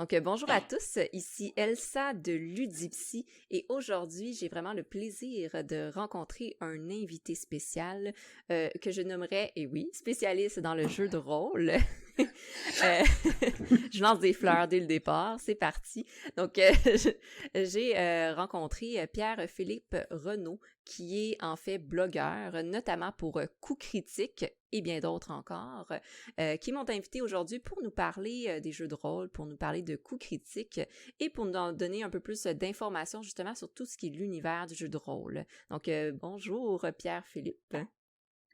Donc, bonjour à tous, ici Elsa de Ludipsy et aujourd'hui, j'ai vraiment le plaisir de rencontrer un invité spécial que je nommerais, et oui, spécialiste dans le jeu de rôle. Euh, je lance des fleurs dès le départ, c'est parti. Donc, j'ai rencontré Pierre-Philippe Renaud, qui est en fait blogueur, notamment pour Coup Critique et bien d'autres encore, qui m'ont invité aujourd'hui pour nous parler des jeux de rôle, pour nous parler de Coup Critique et pour nous donner un peu plus d'informations justement sur tout ce qui est l'univers du jeu de rôle. Donc, bonjour Pierre-Philippe.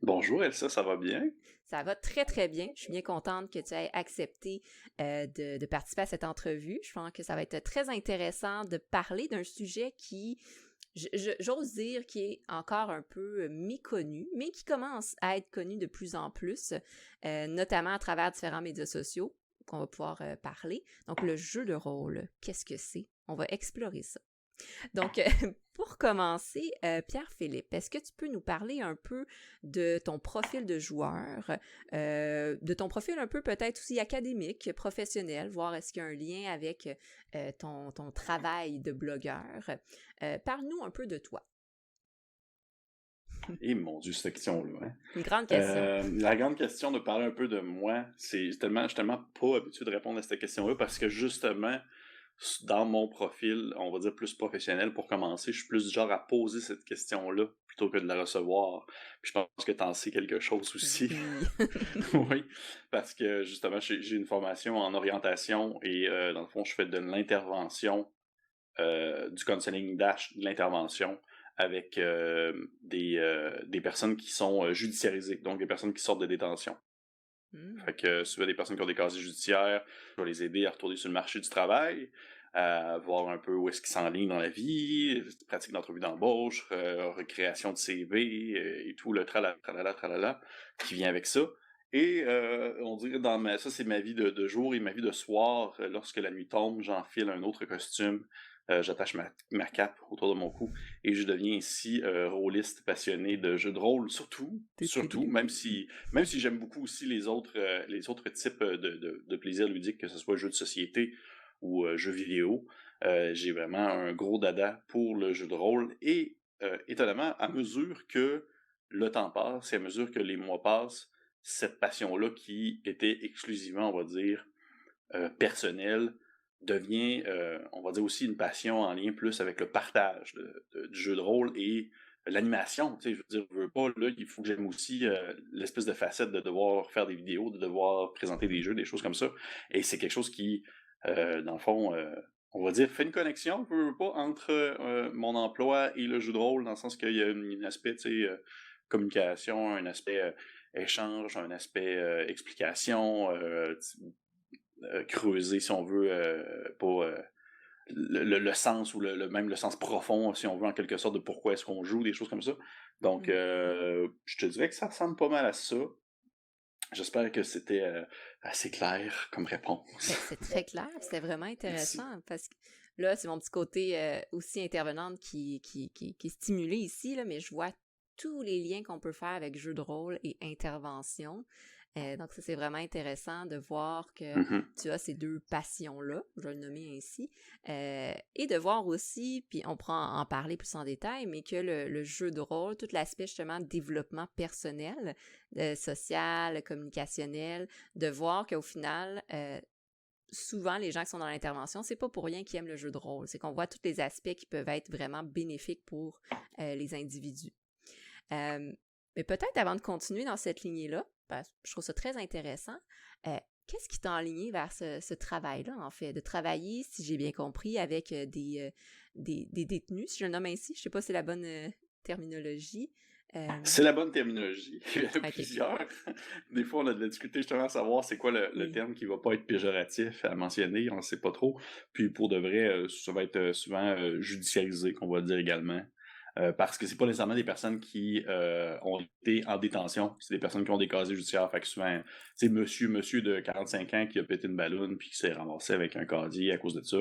Bonjour Elsa, ça va bien? Ça va très, très bien. Je suis bien contente que tu aies accepté de participer à cette entrevue. Je pense que ça va être très intéressant de parler d'un sujet qui, j'ose dire, qui est encore un peu méconnu, mais qui commence à être connu de plus en plus, notamment à travers différents médias sociaux qu'on va pouvoir parler. Donc, le jeu de rôle, qu'est-ce que c'est? On va explorer ça. Donc, pour commencer, Pierre-Philippe, est-ce que tu peux nous parler un peu de ton profil de joueur, de ton profil un peu peut-être aussi académique, professionnel, voir est-ce qu'il y a un lien avec ton travail de blogueur. Parle-nous un peu de toi. Eh mon Dieu, cette question-là. Hein? Une grande question. La grande question de parler un peu de moi, je suis tellement pas habitué de répondre à cette question-là parce que justement, dans mon profil, on va dire plus professionnel pour commencer, je suis plus du genre à poser cette question-là plutôt que de la recevoir. Puis je pense que t'en sais quelque chose aussi. Oui. Oui, parce que justement, j'ai une formation en orientation et dans le fond, je fais de l'intervention, du counseling dash, de l'intervention avec des personnes qui sont judiciarisées, donc des personnes qui sortent de détention. Fait que souvent des personnes qui ont des casiers judiciaires, je vais les aider à retourner sur le marché du travail, à voir un peu où est-ce qu'ils s'enlignent dans la vie, pratique d'entrevue d'embauche, recréation de CV et tout le tralala qui vient avec ça. Et on dirait ça c'est ma vie de jour et ma vie de soir. Lorsque la nuit tombe, j'enfile un autre costume, j'attache ma cape autour de mon cou et je deviens ici rôliste passionné de jeux de rôle, surtout, même si j'aime beaucoup aussi les autres types de plaisirs ludiques, que ce soit jeux de société ou jeux vidéo. J'ai vraiment un gros dada pour le jeu de rôle et étonnamment, à mesure que le temps passe et à mesure que les mois passent, cette passion-là qui était exclusivement, on va dire, personnelle, devient, on va dire aussi une passion en lien plus avec le partage du jeu de rôle et l'animation. Tu sais, je veux dire, je veux pas, là, il faut que j'aime aussi l'espèce de facette de devoir faire des vidéos, de devoir présenter des jeux, des choses comme ça. Et c'est quelque chose qui, dans le fond, on va dire, fait une connexion, je veux pas, entre mon emploi et le jeu de rôle, dans le sens qu'il y a un aspect, tu sais, communication, un aspect échange, un aspect explication, creuser, si on veut, pour le sens ou même le sens profond, si on veut, en quelque sorte, de pourquoi est-ce qu'on joue, des choses comme ça. Donc, je te dirais que ça ressemble pas mal à ça. J'espère que c'était assez clair comme réponse. C'est très clair, c'était vraiment Merci. intéressant parce que là, c'est mon petit côté aussi intervenante qui est stimulé ici, là, mais je vois tous les liens qu'on peut faire avec jeu de rôle et intervention. Donc, ça, c'est vraiment intéressant de voir que Mhm. tu as ces deux passions-là, je vais le nommer ainsi, et de voir aussi, puis on pourra en parler plus en détail, mais que le jeu de rôle, tout l'aspect justement développement personnel, social, communicationnel, de voir qu'au final, souvent, les gens qui sont dans l'intervention, c'est pas pour rien qu'ils aiment le jeu de rôle. C'est qu'on voit tous les aspects qui peuvent être vraiment bénéfiques pour les individus. Mais peut-être avant de continuer dans cette lignée-là, parce que je trouve ça très intéressant, qu'est-ce qui t'a enligné vers ce travail-là, en fait? De travailler, si j'ai bien compris, avec des détenus, si je le nomme ainsi. Je sais pas si c'est la bonne terminologie. C'est la bonne terminologie. Il y en a OK. plusieurs. Des fois, on a de la difficulté justement à savoir c'est quoi le Oui. terme qui va pas être péjoratif à mentionner, on ne sait pas trop. Puis pour de vrai, ça va être souvent judiciarisé, qu'on va dire également. Parce que c'est pas nécessairement des personnes qui ont été en détention, c'est des personnes qui ont des casiers judiciaires. Fait que souvent, c'est monsieur de 45 ans qui a pété une balloune puis qui s'est ramassé avec un casier à cause de ça.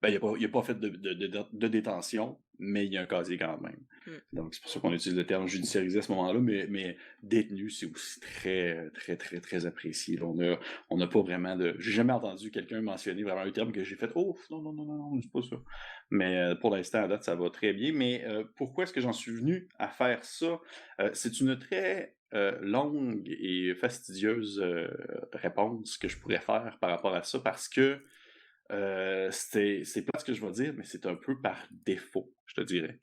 Ben, il a pas fait de détention, mais il y a un casier quand même. Donc, c'est pour ça qu'on utilise le terme judiciarisé à ce moment-là, mais détenu, c'est aussi très, très, très, très apprécié. Là, on n'a pas vraiment de... J'ai jamais entendu quelqu'un mentionner vraiment un terme que j'ai fait « Oh, non, non, non, non, non, c'est pas ça. » Mais pour l'instant, à date, ça va très bien. Mais pourquoi est-ce que j'en suis venu à faire ça? C'est une très longue et fastidieuse réponse que je pourrais faire par rapport à ça, parce que c'est pas ce que je vais dire, mais c'est un peu par défaut, je te dirais.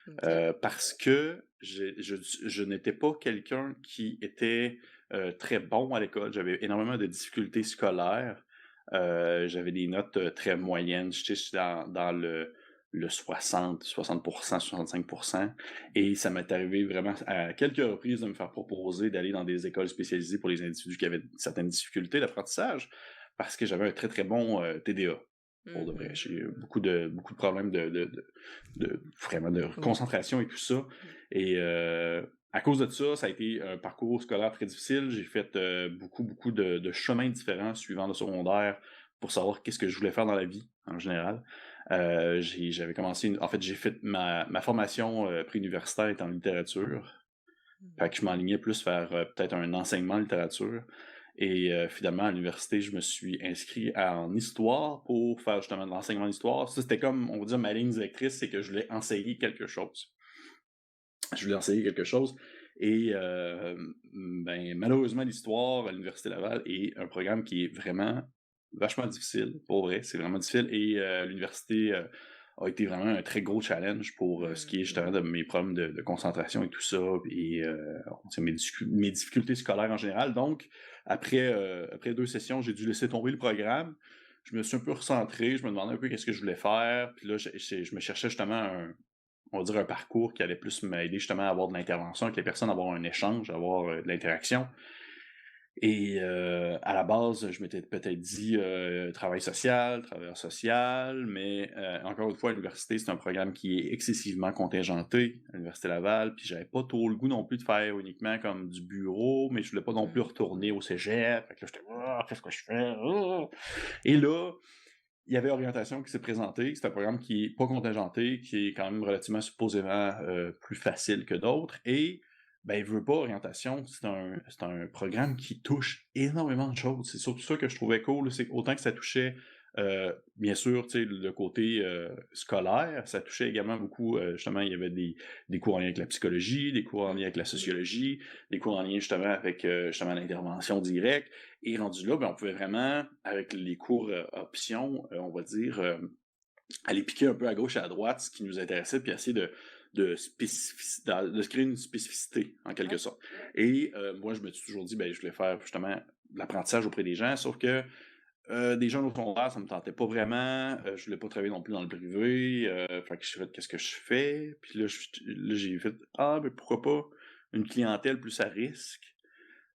OK. Parce que je n'étais pas quelqu'un qui était très bon à l'école. J'avais énormément de difficultés scolaires. J'avais des notes très moyennes. J'étais dans le 60%, 65%. Et ça m'est arrivé vraiment à quelques reprises de me faire proposer d'aller dans des écoles spécialisées pour les individus qui avaient certaines difficultés d'apprentissage, parce que j'avais un très très bon TDA. Pour de vrai. J'ai eu beaucoup de problèmes vraiment de Oui. concentration et tout ça. Et à cause de ça a été un parcours scolaire très difficile. J'ai fait beaucoup de chemins différents suivant le secondaire pour savoir qu'est-ce que je voulais faire dans la vie, en général. J'avais commencé... En fait, j'ai fait ma formation préuniversitaire est en littérature. Fait que je m'enlignais plus vers peut-être un enseignement en littérature. Et finalement, à l'université, je me suis inscrit en histoire pour faire justement de l'enseignement d'histoire. Ça, c'était comme, on va dire, ma ligne directrice, c'est que je voulais enseigner quelque chose. Et ben, malheureusement, l'histoire à l'Université Laval est un programme qui est vraiment vachement difficile, pour vrai, c'est vraiment difficile. Et l'université a été vraiment un très gros challenge pour ce qui est justement de mes problèmes de concentration et tout ça, et mes difficultés scolaires en général. Donc, après 2 sessions, j'ai dû laisser tomber le programme. Je me suis un peu recentré, je me demandais un peu qu'est-ce que je voulais faire. Puis là, je me cherchais justement on va dire un parcours qui allait plus m'aider justement à avoir de l'intervention avec les personnes, à avoir un échange, à avoir de l'interaction. Et à la base, je m'étais peut-être dit travailleur social, mais encore une fois, à l'université, c'est un programme qui est excessivement contingenté, à l'Université Laval, puis j'avais pas trop le goût non plus de faire uniquement comme du bureau, mais je voulais pas non plus retourner au cégep. Fait que là, j'étais ah, qu'est-ce que je fais? Ah! Et là, il y avait orientation qui s'est présentée. C'est un programme qui est pas contingenté, qui est quand même relativement supposément plus facile que d'autres. Et ben, veut pas orientation, c'est un programme qui touche énormément de choses. C'est surtout ça que je trouvais cool, c'est autant que ça touchait bien sûr, tu sais, le côté scolaire, ça touchait également beaucoup, justement, il y avait des cours en lien avec la psychologie, des cours en lien avec la sociologie, des cours en lien justement avec justement l'intervention directe. Et rendu là, ben, on pouvait vraiment, avec les cours options, on va dire, aller piquer un peu à gauche et à droite ce qui nous intéressait, puis essayer de se créer une spécificité, en quelque sorte. Et moi, je me suis toujours dit, ben, je voulais faire justement de l'apprentissage auprès des gens, sauf que des jeunes au secondaire, ça me tentait pas vraiment. Je voulais pas travailler non plus dans le privé. Fait que je fait qu'est-ce que je fais? Puis là, j'ai fait ah, mais pourquoi pas une clientèle plus à risque?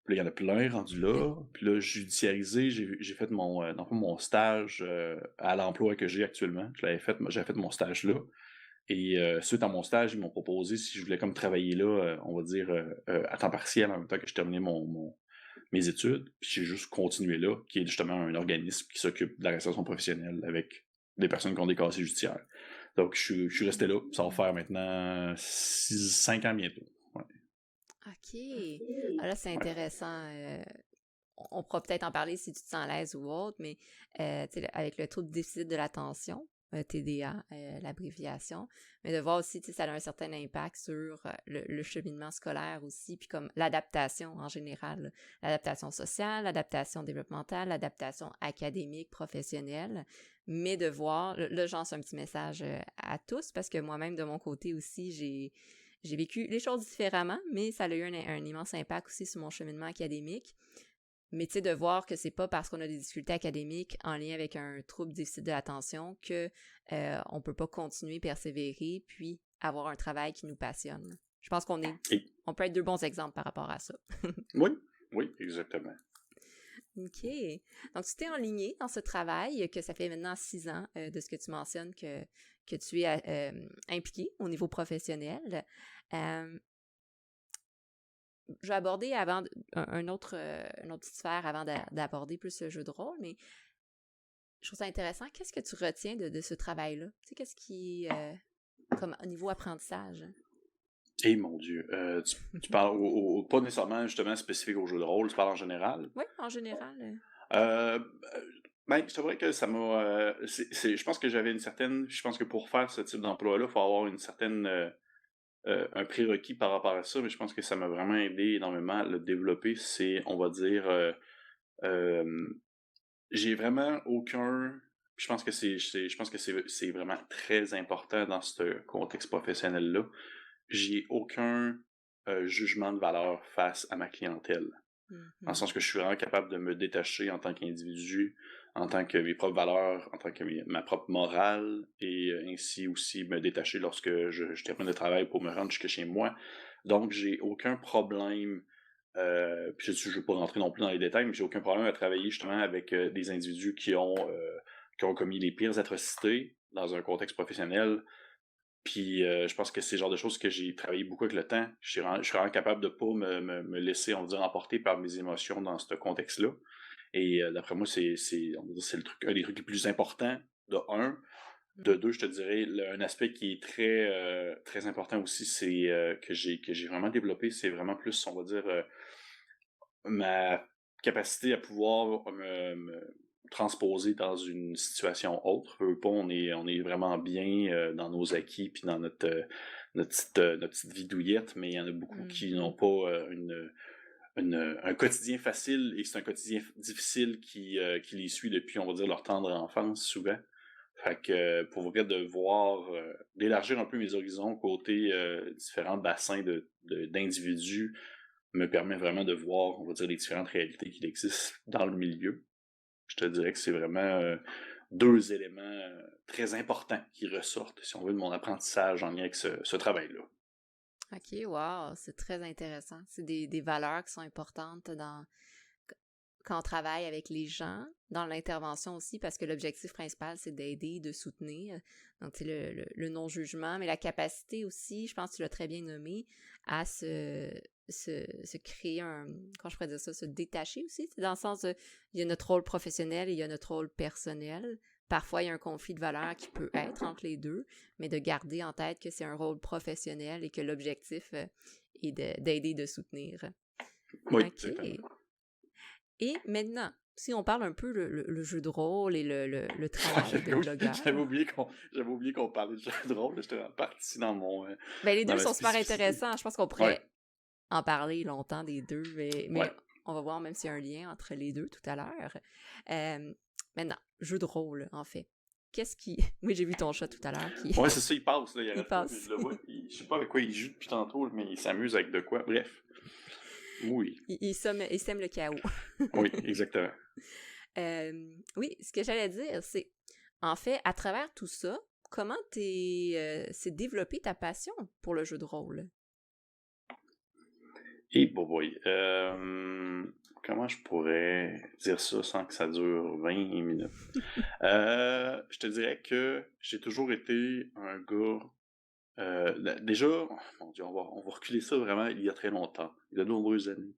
Puis là, il y en a plein rendus là. Puis là, judiciarisé, j'ai fait dans le fond, mon stage à l'emploi que j'ai actuellement. J'avais fait mon stage là. Et suite à mon stage, ils m'ont proposé si je voulais comme travailler là, on va dire à temps partiel en même temps que je terminais mes études. Puis j'ai juste continué là, qui est justement un organisme qui s'occupe de la restauration professionnelle avec des personnes qui ont des casiers judiciaires. Donc je suis resté là. Ça va faire maintenant 5 ans bientôt. Ouais. OK. Ah là, c'est intéressant. On pourra peut-être en parler si tu te sens à l'aise ou autre, mais tu sais, avec le trouble de déficit de l'attention, TDA, l'abréviation, mais de voir aussi, tu sais, ça a un certain impact sur le cheminement scolaire aussi, puis comme l'adaptation en général, l'adaptation sociale, l'adaptation développementale, l'adaptation académique, professionnelle, mais de voir, là, j'en un petit message à tous, parce que moi-même, de mon côté aussi, j'ai vécu les choses différemment, mais ça a eu un immense impact aussi sur mon cheminement académique. Mais tu sais, de voir que c'est pas parce qu'on a des difficultés académiques en lien avec un trouble déficit de l'attention que on peut pas continuer, persévérer, puis avoir un travail qui nous passionne. Je pense on peut être 2 bons exemples par rapport à ça. Oui, oui, exactement. OK. Donc, tu t'es enligné dans ce travail, que ça fait maintenant 6 ans de ce que tu mentionnes que tu es impliqué au niveau professionnel. Je vais aborder avant une autre petite sphère avant d'aborder plus le jeu de rôle, mais je trouve ça intéressant. Qu'est-ce que tu retiens de ce travail-là? Tu sais, qu'est-ce qui, comme au niveau apprentissage? Et mon Dieu, tu parles pas nécessairement justement spécifique au jeu de rôle, tu parles en général. Oui, en général. Euh, ben, c'est vrai que ça m'a. Je pense que j'avais une certaine. Je pense que pour faire ce type d'emploi-là, il faut avoir une certaine. Un prérequis par rapport à ça, mais je pense que ça m'a vraiment aidé énormément à le développer. C'est, on va dire. Euh, j'ai vraiment aucun. Je pense que je pense que c'est vraiment très important dans ce contexte professionnel-là. J'ai aucun jugement de valeur face à ma clientèle. Dans le sens que je suis vraiment capable de me détacher en tant qu'individu, en tant que mes propres valeurs, en tant que ma propre morale, et ainsi aussi me détacher lorsque je termine le travail pour me rendre jusque chez moi. Donc, j'ai aucun problème, puis je ne veux pas rentrer non plus dans les détails, mais j'ai aucun problème à travailler justement avec des individus qui ont commis les pires atrocités dans un contexte professionnel. Puis je pense que c'est le genre de choses que j'ai travaillé beaucoup avec le temps. Je suis vraiment capable de ne pas me laisser, on va dire, emporter par mes émotions dans ce contexte-là. Et d'après moi, on va dire, c'est un des trucs les plus importants, de un. De deux, je te dirais, un aspect qui est très important aussi, c'est que j'ai vraiment développé, c'est vraiment plus, on va dire, ma capacité à pouvoir me transposer dans une situation autre. On est vraiment bien dans nos acquis puis dans notre petite vie douillette, mais il y en a beaucoup qui n'ont pas un quotidien facile, et c'est un quotidien difficile qui les suit depuis, on va dire, leur tendre enfance souvent. Fait que pour vrai, d'élargir un peu mes horizons côté différents bassins d'individus me permet vraiment de voir, on va dire, les différentes réalités qui existent dans le milieu. Je te dirais que c'est vraiment deux éléments très importants qui ressortent, si on veut, de mon apprentissage en lien avec ce travail-là. OK, wow, c'est très intéressant. C'est des valeurs qui sont importantes quand on travaille avec les gens, dans l'intervention aussi, parce que l'objectif principal, c'est d'aider, de soutenir. Donc, c'est le non-jugement, mais la capacité aussi, je pense que tu l'as très bien nommé, à se créer comment je pourrais dire ça, se détacher aussi. C'est dans le sens de, il y a notre rôle professionnel et il y a notre rôle personnel. Parfois, il y a un conflit de valeurs qui peut être entre les deux, mais de garder en tête que c'est un rôle professionnel et que l'objectif est d'aider, de soutenir. Oui, OK. Et maintenant, si on parle un peu le jeu de rôle et le travail de blogueur. J'avais oublié qu'on parlait de jeu de rôle, j'étais parti dans mon... Ben, les deux sont super intéressants. Je pense qu'on pourrait en parler longtemps des deux, mais Ouais. on va voir même s'il y a un lien entre les deux tout à l'heure. Maintenant, jeu de rôle, en fait. Qu'est-ce qui... Oui, j'ai vu ton chat tout à l'heure. Ouais, c'est ça, il passe. Là, il passe. Je le vois. Je sais pas avec quoi il joue depuis tantôt, mais il s'amuse avec de quoi. Bref. Oui. Il sème le chaos. Oui, exactement. Oui, ce que j'allais dire, c'est, en fait, à travers tout ça, comment s'est développée ta passion pour le jeu de rôle? Et boy. Comment je pourrais dire ça sans que ça dure 20 minutes? Je te dirais que j'ai toujours été un gars... déjà, mon Dieu, on va reculer ça vraiment il y a très longtemps, il y a de nombreuses années.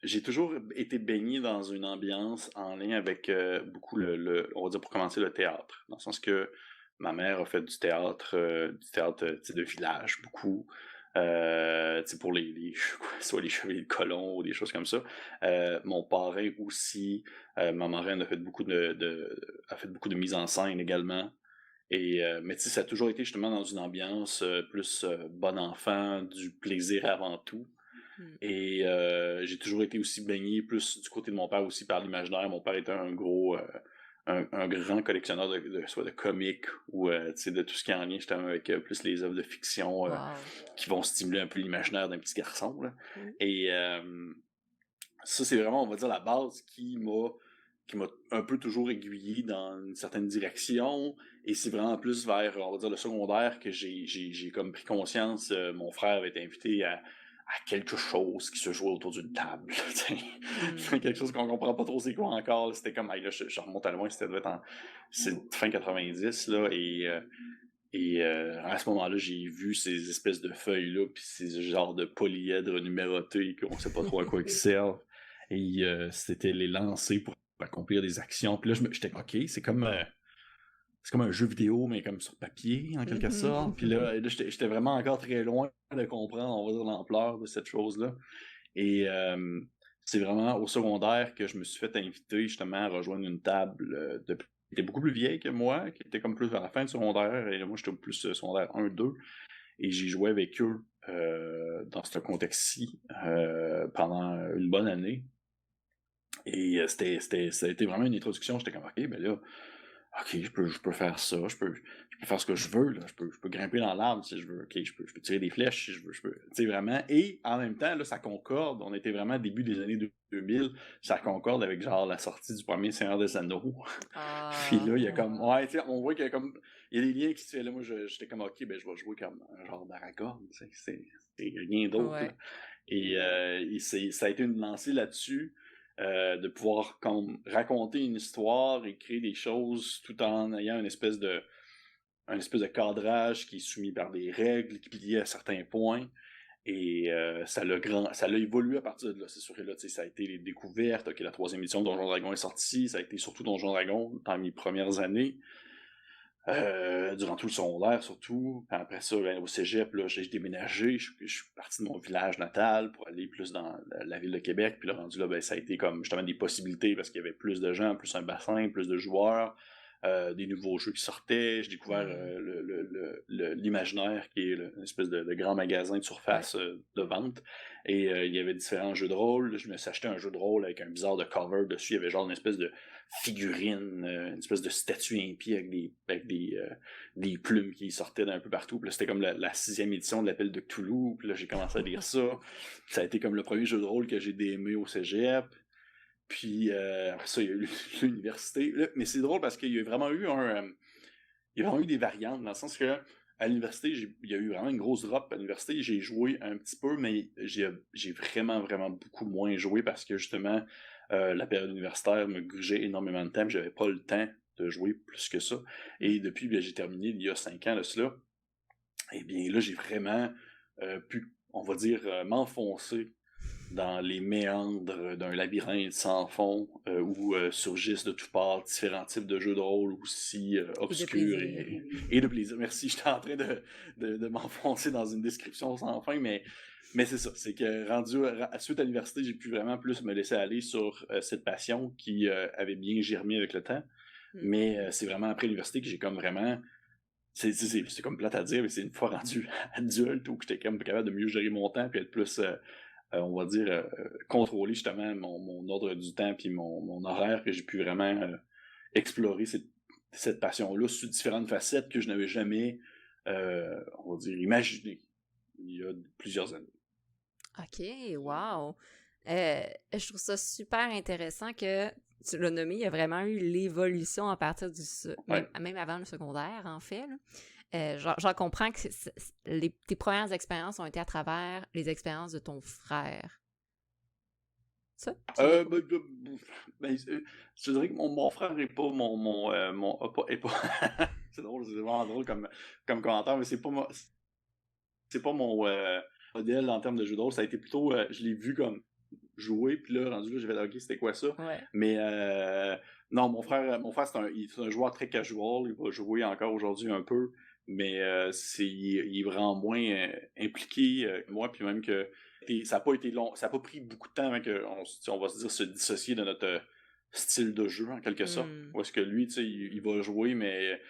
J'ai toujours été baigné dans une ambiance en lien avec beaucoup on va dire pour commencer, le théâtre. Dans le sens que ma mère a fait du théâtre de village, beaucoup. Pour soit les Chevaliers de Colomb ou des choses comme ça. Mon parrain aussi, ma marraine a fait beaucoup de mise en scène également. Mais ça a toujours été justement dans une ambiance plus bon enfant, du plaisir avant tout. Et j'ai toujours été aussi baigné plus du côté de mon père aussi par l'imaginaire. Mon père était un grand collectionneur soit de comics ou de tout ce qui est en lien justement avec plus les œuvres de fiction qui vont stimuler un peu l'imaginaire d'un petit garçon. Là. Et ça, c'est vraiment, on va dire, la base qui m'a un peu toujours aiguillé dans une certaine direction. Et c'est vraiment plus vers, on va dire, le secondaire que j'ai comme pris conscience. Mon frère avait été invité à quelque chose qui se jouait autour d'une table. C'est quelque chose qu'on comprend pas trop c'est quoi encore. C'était comme, là, je remonte à loin, c'est fin 90, là, et à ce moment-là, j'ai vu ces espèces de feuilles-là, puis ces genres de polyèdres numérotés qu'on sait pas trop à quoi ils servent. Et c'était les lancers pour accomplir des actions. Puis là, j'étais OK, c'est comme un jeu vidéo, mais comme sur papier, en quelque sorte. Puis là j'étais vraiment encore très loin de comprendre, on va dire, l'ampleur de cette chose-là. Et c'est vraiment au secondaire que je me suis fait inviter justement à rejoindre une table qui était beaucoup plus vieille que moi, qui était comme plus vers la fin du secondaire, et moi j'étais plus secondaire 1-2, et j'ai joué avec eux dans ce contexte-ci pendant une bonne année. Et ça a été vraiment une introduction. J'étais comme, OK, ben là, OK, je peux faire ça, je peux faire ce que je veux, là. Je peux grimper dans l'arbre si je veux, OK, je peux tirer des flèches si je veux, tu sais, vraiment. Et en même temps, là, ça concorde, on était vraiment début des années 2000, ça concorde avec genre la sortie du premier Seigneur des Anneaux. Puis là, il y a comme, ouais, tu sais, on voit qu'il y a comme, il y a des liens qui se font. Là, moi, j'étais comme, OK, ben je vais jouer comme un genre d'Aragorn, tu sais, c'est rien d'autre. Ouais. Et ça a été une lancée là-dessus. De pouvoir comme raconter une histoire et créer des choses tout en ayant une espèce de cadrage qui est soumis par des règles qui est lié à certains points. Et ça l'a évolué à partir de là. C'est sûr que là, ça a été les découvertes. OK, la 3e édition de Donjons Dragons est sortie. Ça a été surtout Donjons Dragons dans mes premières années. Durant tout le secondaire surtout. Puis après ça, au cégep, là, j'ai déménagé. Je suis parti de mon village natal pour aller plus dans la ville de Québec. Puis là, rendu là, ça a été comme justement des possibilités parce qu'il y avait plus de gens, plus un bassin, plus de joueurs, des nouveaux jeux qui sortaient. J'ai découvert l'Imaginaire, qui est une espèce de grand magasin de surface de vente. Et il y avait différents jeux de rôle. Je me suis acheté un jeu de rôle avec un bizarre de cover dessus. Il y avait genre une espèce de figurine, une espèce de statue impie avec des plumes qui sortaient d'un peu partout. Puis là, c'était comme la 6e édition de l'Appel de Cthulhu. Puis là, j'ai commencé à lire ça. Ça a été comme le premier jeu de rôle que j'ai aimé au cégep. Puis après ça, il y a eu l'université. Mais c'est drôle parce qu'il y a vraiment eu des variantes, dans le sens que à l'université, il y a eu vraiment une grosse drop à l'université. J'ai joué un petit peu, mais j'ai vraiment, vraiment beaucoup moins joué parce que justement, la période universitaire me grugeait énormément de temps. J'avais pas le temps de jouer plus que ça. Et depuis, j'ai terminé il y a 5 ans de cela. Et bien là, j'ai vraiment pu, on va dire, m'enfoncer dans les méandres d'un labyrinthe sans fond où surgissent de toutes parts différents types de jeux de rôle aussi obscurs et de plaisir. Merci, j'étais en train de m'enfoncer dans une description sans fin, mais c'est ça, c'est que rendu suite à l'université, j'ai pu vraiment plus me laisser aller sur cette passion qui avait bien germé avec le temps, mais c'est vraiment après l'université que j'ai comme vraiment... C'est comme plate à dire, mais c'est une fois rendu adulte où j'étais comme capable de mieux gérer mon temps puis être plus... on va dire, contrôler justement mon ordre du temps puis mon horaire, que j'ai pu vraiment explorer cette passion-là sous différentes facettes que je n'avais jamais, on va dire, imaginées il y a plusieurs années. OK, wow! Je trouve ça super intéressant que tu l'as nommé, il y a vraiment eu l'évolution à partir même avant le secondaire, en fait, là. J'en comprends que tes premières expériences ont été à travers les expériences de ton frère. Ça? Je dirais que mon frère n'est pas est pas c'est drôle, c'est vraiment drôle comme commentaire, mais c'est pas mon modèle en termes de jeu de rôle. Ça a été plutôt, je l'ai vu comme jouer, puis là, rendu là, j'ai fait OK, c'était quoi ça? Ouais. Mais non, mon frère c'est un joueur très casual, il va jouer encore aujourd'hui un peu, mais il est vraiment moins impliqué que moi, puis même que ça n'a pas été long, ça n'a pas pris beaucoup de temps avant on va se dire se dissocier de notre style de jeu en quelque sorte. Où est-ce que lui, tu sais, il va jouer, mais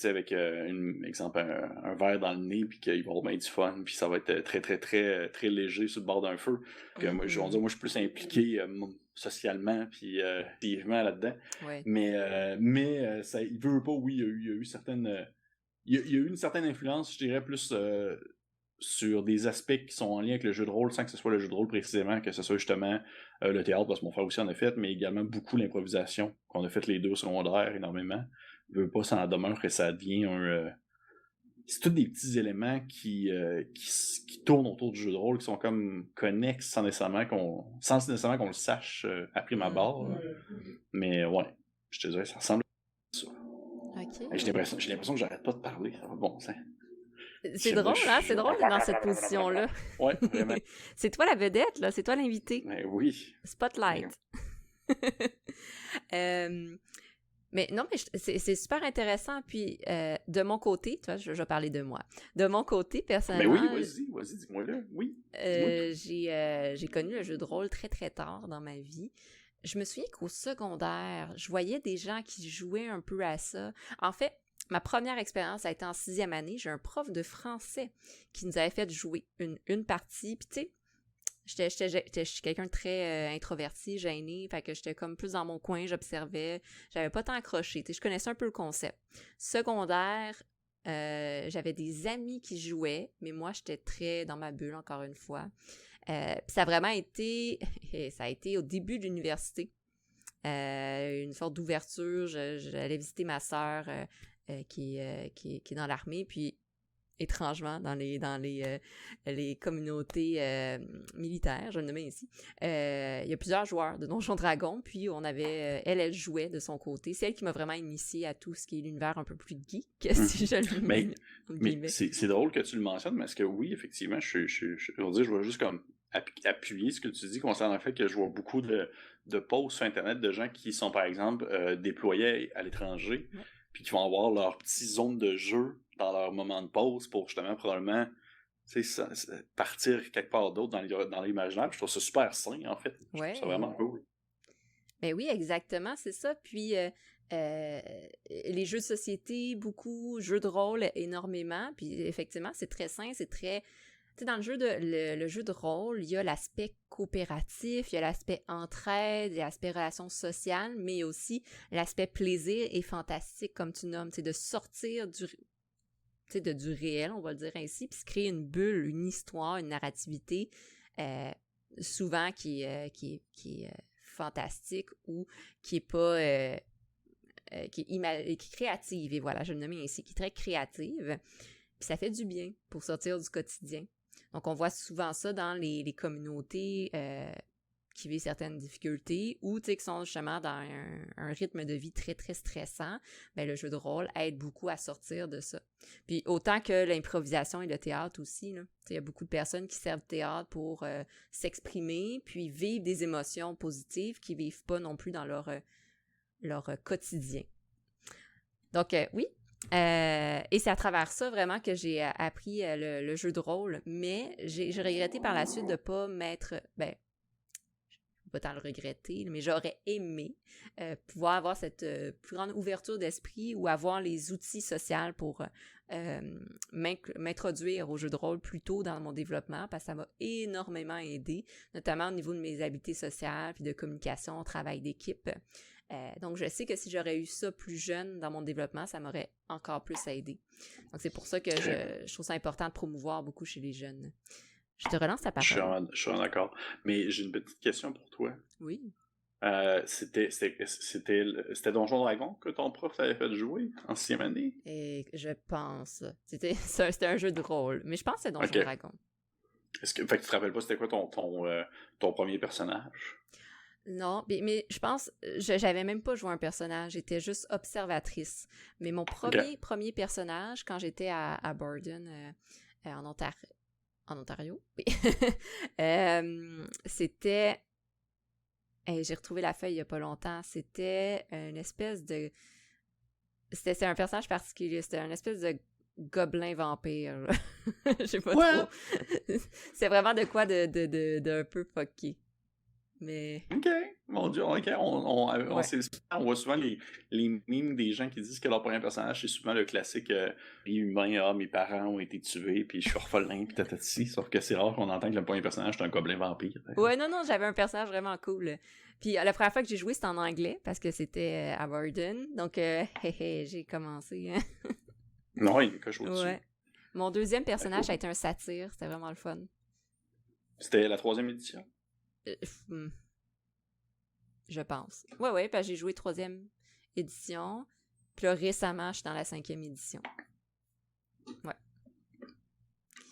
avec exemple un verre dans le nez, puis qu'il va avoir bien du fun, puis ça va être très très très très léger sur le bord d'un feu. Que moi je suis plus impliqué socialement puis activement là-dedans. Ouais. Mais ça, il veut pas, oui, il y a eu certaines il y a eu une certaine influence, je dirais, plus sur des aspects qui sont en lien avec le jeu de rôle, sans que ce soit le jeu de rôle précisément, que ce soit justement le théâtre, parce que mon frère aussi en a fait, mais également beaucoup l'improvisation, qu'on a fait les deux au secondaire énormément. Il veut pas, ça en demeure que ça devient c'est tous des petits éléments qui tournent autour du jeu de rôle, qui sont comme connexes sans nécessairement qu'on le sache à prime abord. Mais ouais, je te dirais, ça ressemble à ça. Okay. J'ai l'impression que j'arrête pas de parler. Ça va bon, c'est drôle, hein? C'est drôle d'être dans cette position-là. Ouais, vraiment. C'est toi la vedette, là. C'est toi l'invité. Mais oui. Spotlight. Mais non, mais c'est super intéressant. Puis, de mon côté, tu vois, je vais parler de moi. De mon côté, Ben oui, personnellement, vas-y, dis-moi-le. Oui, dis-moi tout. j'ai connu le jeu de rôle très, très tard dans ma vie. Je me souviens qu'au secondaire, je voyais des gens qui jouaient un peu à ça. En fait, ma première expérience a été en 6e année. J'ai un prof de français qui nous avait fait jouer une partie. Puis, tu sais, je suis quelqu'un de très introverti, gêné, fait que j'étais comme plus dans mon coin, j'observais, j'avais pas tant accroché, tu sais, je connaissais un peu le concept. Secondaire, j'avais des amis qui jouaient, mais moi, j'étais très dans ma bulle, encore une fois. Puis ça a vraiment été, ça a été au début de l'université, une sorte d'ouverture, j'allais visiter ma sœur qui est dans l'armée, puis étrangement, dans les communautés militaires, je le nommais ici. Il y a plusieurs joueurs de Donjons Dragons, puis on avait... elle jouait de son côté. C'est elle qui m'a vraiment initiée à tout ce qui est l'univers un peu plus geek, si je le mais c'est drôle que tu le mentionnes, parce que oui, effectivement, je vais juste comme appuyer ce que tu dis concernant le fait que je vois beaucoup de posts sur Internet de gens qui sont, par exemple, déployés à l'étranger, puis qui vont avoir leur petite zone de jeu dans leur moment de pause pour justement probablement partir quelque part d'autre dans l'imaginaire. Je trouve ça super sain, en fait. Je trouve ça vraiment cool. Ben oui, exactement, c'est ça. Puis les jeux de société, beaucoup, jeux de rôle, énormément. Puis effectivement, c'est très sain, c'est très... Tu sais, dans le jeu de rôle, il y a l'aspect coopératif, il y a l'aspect entraide, il y a l'aspect relation sociale, mais aussi l'aspect plaisir et fantastique, comme tu nommes, tu sais, de sortir du réel, on va le dire ainsi, puis se créer une bulle, une histoire, une narrativité, souvent qui est fantastique ou qui est pas... qui est créative, et voilà, je le nomme ainsi, qui est très créative, puis ça fait du bien pour sortir du quotidien. Donc, on voit souvent ça dans les communautés qui vivent certaines difficultés ou qui sont justement dans un rythme de vie très, très stressant. Bien, le jeu de rôle aide beaucoup à sortir de ça. Puis, autant que l'improvisation et le théâtre aussi, là. Il y a beaucoup de personnes qui servent de théâtre pour s'exprimer, puis vivre des émotions positives qu'ils ne vivent pas non plus dans leur quotidien. Donc, oui. Et c'est à travers ça vraiment que j'ai appris le jeu de rôle, mais j'ai regretté par la suite de ne pas mettre, ben, je ne vais pas tant le regretter, mais j'aurais aimé pouvoir avoir cette plus grande ouverture d'esprit ou avoir les outils sociaux pour m'introduire au jeu de rôle plus tôt dans mon développement, parce que ça m'a énormément aidé, notamment au niveau de mes habiletés sociales, puis de communication, travail d'équipe. Donc, je sais que si j'aurais eu ça plus jeune dans mon développement, ça m'aurait encore plus aidé. Donc, c'est pour ça que je trouve ça important de promouvoir beaucoup chez les jeunes. Je te relance ta parole. Je suis d'accord. Mais j'ai une petite question pour toi. Oui. C'était Donjon Dragon que ton prof t'avait fait jouer en 6e année? Et je pense. C'était un jeu de rôle. Mais je pense que c'est Donjon Dragon. Fait que tu te rappelles pas c'était quoi ton premier personnage? Non, mais je pense, j'avais même pas joué un personnage, j'étais juste observatrice. Mais mon premier personnage, quand j'étais à Borden, en Ontario, oui, c'était, j'ai retrouvé la feuille il y a pas longtemps, c'était une espèce de, c'était un personnage particulier, c'était une espèce de gobelin vampire, je sais pas trop. C'est vraiment de quoi de un peu fucké. Mais... OK, mon Dieu, OK, on voit souvent les memes des gens qui disent que leur premier personnage, c'est souvent le classique humain, mes parents ont été tués, puis je suis orphelin, puis tatati, sauf que c'est rare qu'on entend que le premier personnage, c'est un gobelin vampire. Ouais, non, j'avais un personnage vraiment cool. Puis la première fois que j'ai joué, c'était en anglais, parce que c'était à Borden, donc j'ai commencé. Non, il me coche au-dessus. Ouais. Mon deuxième personnage a été un satyre, c'était vraiment le fun. C'était la 3e édition? Je pense. Ouais, parce que j'ai joué 3e édition. Puis là, récemment, je suis dans la 5e édition. Ouais.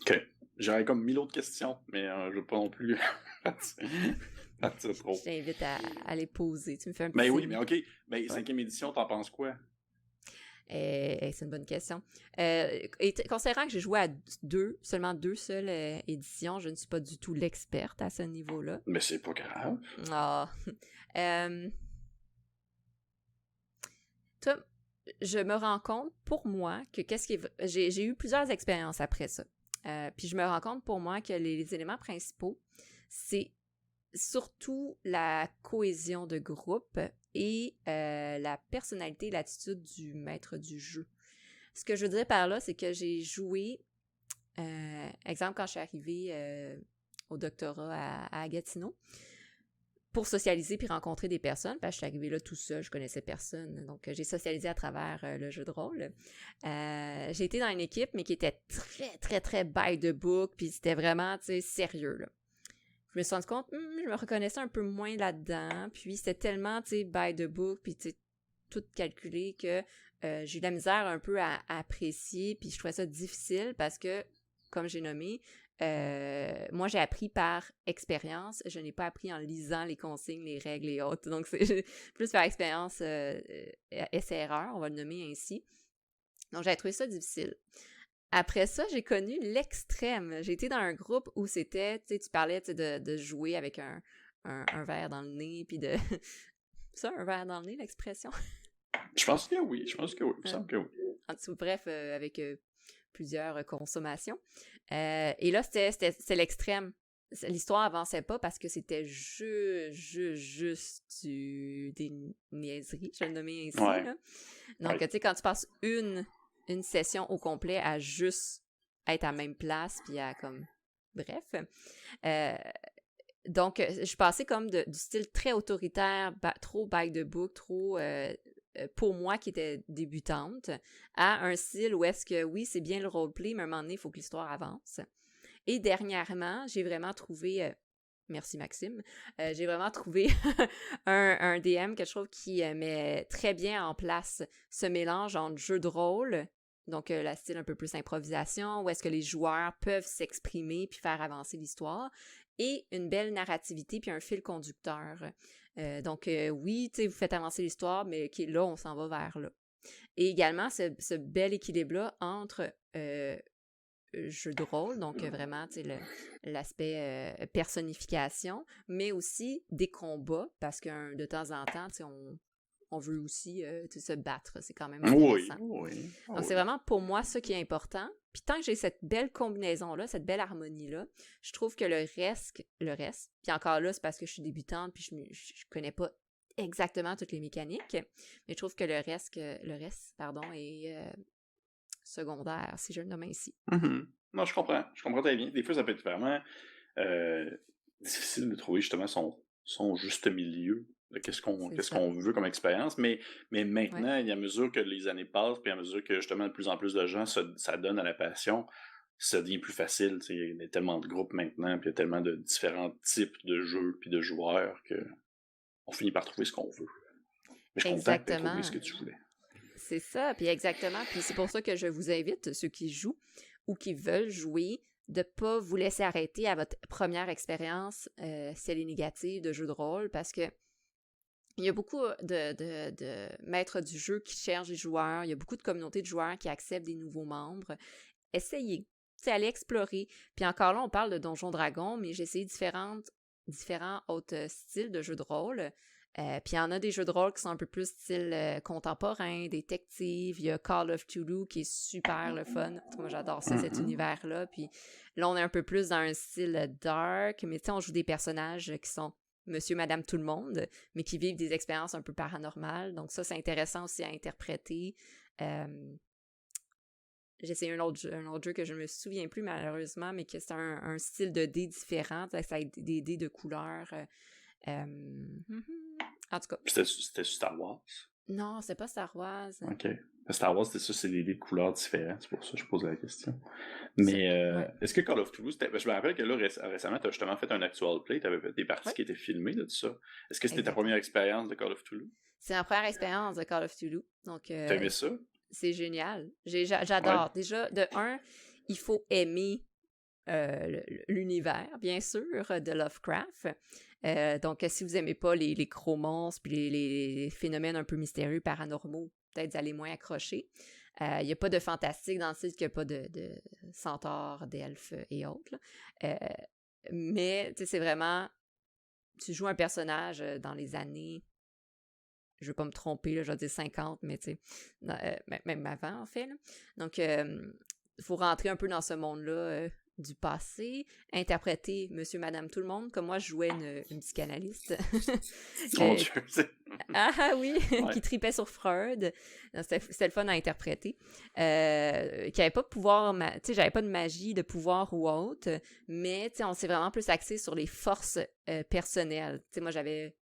OK. J'aurais comme 1000 autres questions, mais je veux pas non plus partir trop. Je t'invite à les poser. Tu me fais un petit... Ben oui, mais OK. Ben, 5e édition, t'en penses quoi? C'est une bonne question. Et considérant que j'ai joué à seulement deux seules éditions, je ne suis pas du tout l'experte à ce niveau-là. Mais c'est pas grave. Ah. Toi, je me rends compte pour moi que j'ai eu plusieurs expériences après ça. Puis je me rends compte pour moi que les éléments principaux, c'est surtout la cohésion de groupe et la personnalité et l'attitude du maître du jeu. Ce que je veux dire par là, c'est que j'ai joué, exemple, quand je suis arrivée au doctorat à Gatineau, pour socialiser puis rencontrer des personnes, parce que je suis arrivée là tout seul, je connaissais personne, donc j'ai socialisé à travers le jeu de rôle. J'ai été dans une équipe, mais qui était très, très, très by the book, puis c'était vraiment, tu sais, sérieux, là. Je me suis rendu compte, je me reconnaissais un peu moins là-dedans, puis c'était tellement, tu sais, by the book, puis tu sais, tout calculé que j'ai eu de la misère un peu à apprécier, puis je trouvais ça difficile parce que, comme j'ai nommé, moi, j'ai appris par expérience. Je n'ai pas appris en lisant les consignes, les règles et autres. Donc, c'est plus par expérience essai-erreur, on va le nommer ainsi. Donc, j'ai trouvé ça difficile. Après ça, j'ai connu l'extrême. J'ai été dans un groupe où c'était, tu sais, tu parlais de jouer avec un verre dans le nez, puis de... ça, un verre dans le nez, l'expression? Je pense que oui, il me semble que oui. En dessous, bref, avec plusieurs consommations. Et là, c'était l'extrême. L'histoire avançait pas parce que c'était juste des niaiseries, je vais le nommer ainsi. Ouais. Là. Donc, tu sais, quand tu passes une session au complet à juste être à la même place, puis à comme... Bref. Donc, je suis passée comme du style très autoritaire, trop by the book, trop... pour moi qui était débutante, à un style où est-ce que, oui, c'est bien le roleplay, mais à un moment donné, il faut que l'histoire avance. Et dernièrement, j'ai vraiment trouvé... merci Maxime. J'ai vraiment trouvé un DM que je trouve qui met très bien en place ce mélange entre jeu de rôle, donc la style un peu plus improvisation, où est-ce que les joueurs peuvent s'exprimer puis faire avancer l'histoire, et une belle narrativité puis un fil conducteur. Donc oui, tu sais, vous faites avancer l'histoire, mais là, on s'en va vers là. Et également, ce bel équilibre-là entre jeu de rôle, donc vraiment, tu sais, l'aspect personnification, mais aussi des combats, parce que de temps en temps, tu sais, on veut aussi se battre, c'est quand même intéressant. Oui. Donc, c'est vraiment pour moi ça qui est important. Puis tant que j'ai cette belle combinaison-là, cette belle harmonie-là, je trouve que le reste, puis encore là, c'est parce que je suis débutante, puis je connais pas exactement toutes les mécaniques, mais je trouve que le reste, est secondaire, si je le nomme ainsi. Mm-hmm. Non, je comprends très bien. Des fois, ça peut être vraiment difficile de trouver justement son juste milieu de qu'est-ce qu'on veut comme expérience, mais maintenant, à mesure que les années passent, puis à mesure que justement de plus en plus de gens s'adonnent à la passion, ça devient plus facile. Il y a tellement de groupes maintenant, puis il y a tellement de différents types de jeux puis de joueurs que on finit par trouver ce qu'on veut. Mais je suis content que tu aies trouvé ce que tu voulais. C'est ça, puis exactement. Puis c'est pour ça que je vous invite, ceux qui jouent ou qui veulent jouer, de ne pas vous laisser arrêter à votre première expérience, si elle est négative, de jeu de rôle, parce que il y a beaucoup de maîtres du jeu qui cherchent des joueurs, il y a beaucoup de communautés de joueurs qui acceptent des nouveaux membres. Essayez, allez explorer. Puis encore là, on parle de Donjons Dragons, mais j'ai essayé différents autres styles de jeux de rôle. Puis il y en a des jeux de rôle qui sont un peu plus style contemporain, détective. Il y a Call of Cthulhu qui est super le fun. Moi, j'adore ça, cet univers-là. Puis là, on est un peu plus dans un style dark, mais tu sais, on joue des personnages qui sont monsieur, madame, tout le monde, mais qui vivent des expériences un peu paranormales. Donc ça, c'est intéressant aussi à interpréter. J'ai essayé un autre jeu que je ne me souviens plus malheureusement, mais que c'est un style de dés différent. Ça a des dés de couleurs. En tout cas. C'était Star Wars? Non, c'est pas Star Wars. OK. Star Wars, c'est des dés de couleurs différents. C'est pour ça que je pose la question. Mais est-ce que Call of Cthulhu, je me rappelle que là, récemment, tu as justement fait un actual play. Tu avais fait des parties qui étaient filmées de tout ça. Est-ce que c'était ta première expérience de Call of Cthulhu? C'est ma première expérience de Call of Cthulhu. Donc, t'as aimé ça? C'est génial. J'adore. Ouais. Déjà, de un, il faut aimer l'univers, bien sûr, de Lovecraft. Donc, si vous n'aimez pas les gros monstres puis les phénomènes un peu mystérieux, paranormaux, peut-être aller moins accrocher. Il n'y a pas de fantastique dans le sens qu'il n'y a pas de centaures, d'elfes et autres. Mais c'est vraiment, tu joues un personnage dans les années, je ne veux pas me tromper, là, je vais dire 50, mais tu sais, même avant en fait. Là. Donc, il faut rentrer un peu dans ce monde-là du passé, interpréter Monsieur, Madame, tout le monde, comme moi je jouais une psychanalyste. Mon Dieu, Oui, qui tripait sur Freud. C'était le fun à interpréter. Qui n'avait pas de pouvoir, tu sais, j'avais pas de magie, de pouvoir ou autre, mais tu sais, on s'est vraiment plus axé sur les forces personnelles. Tu sais, moi j'avais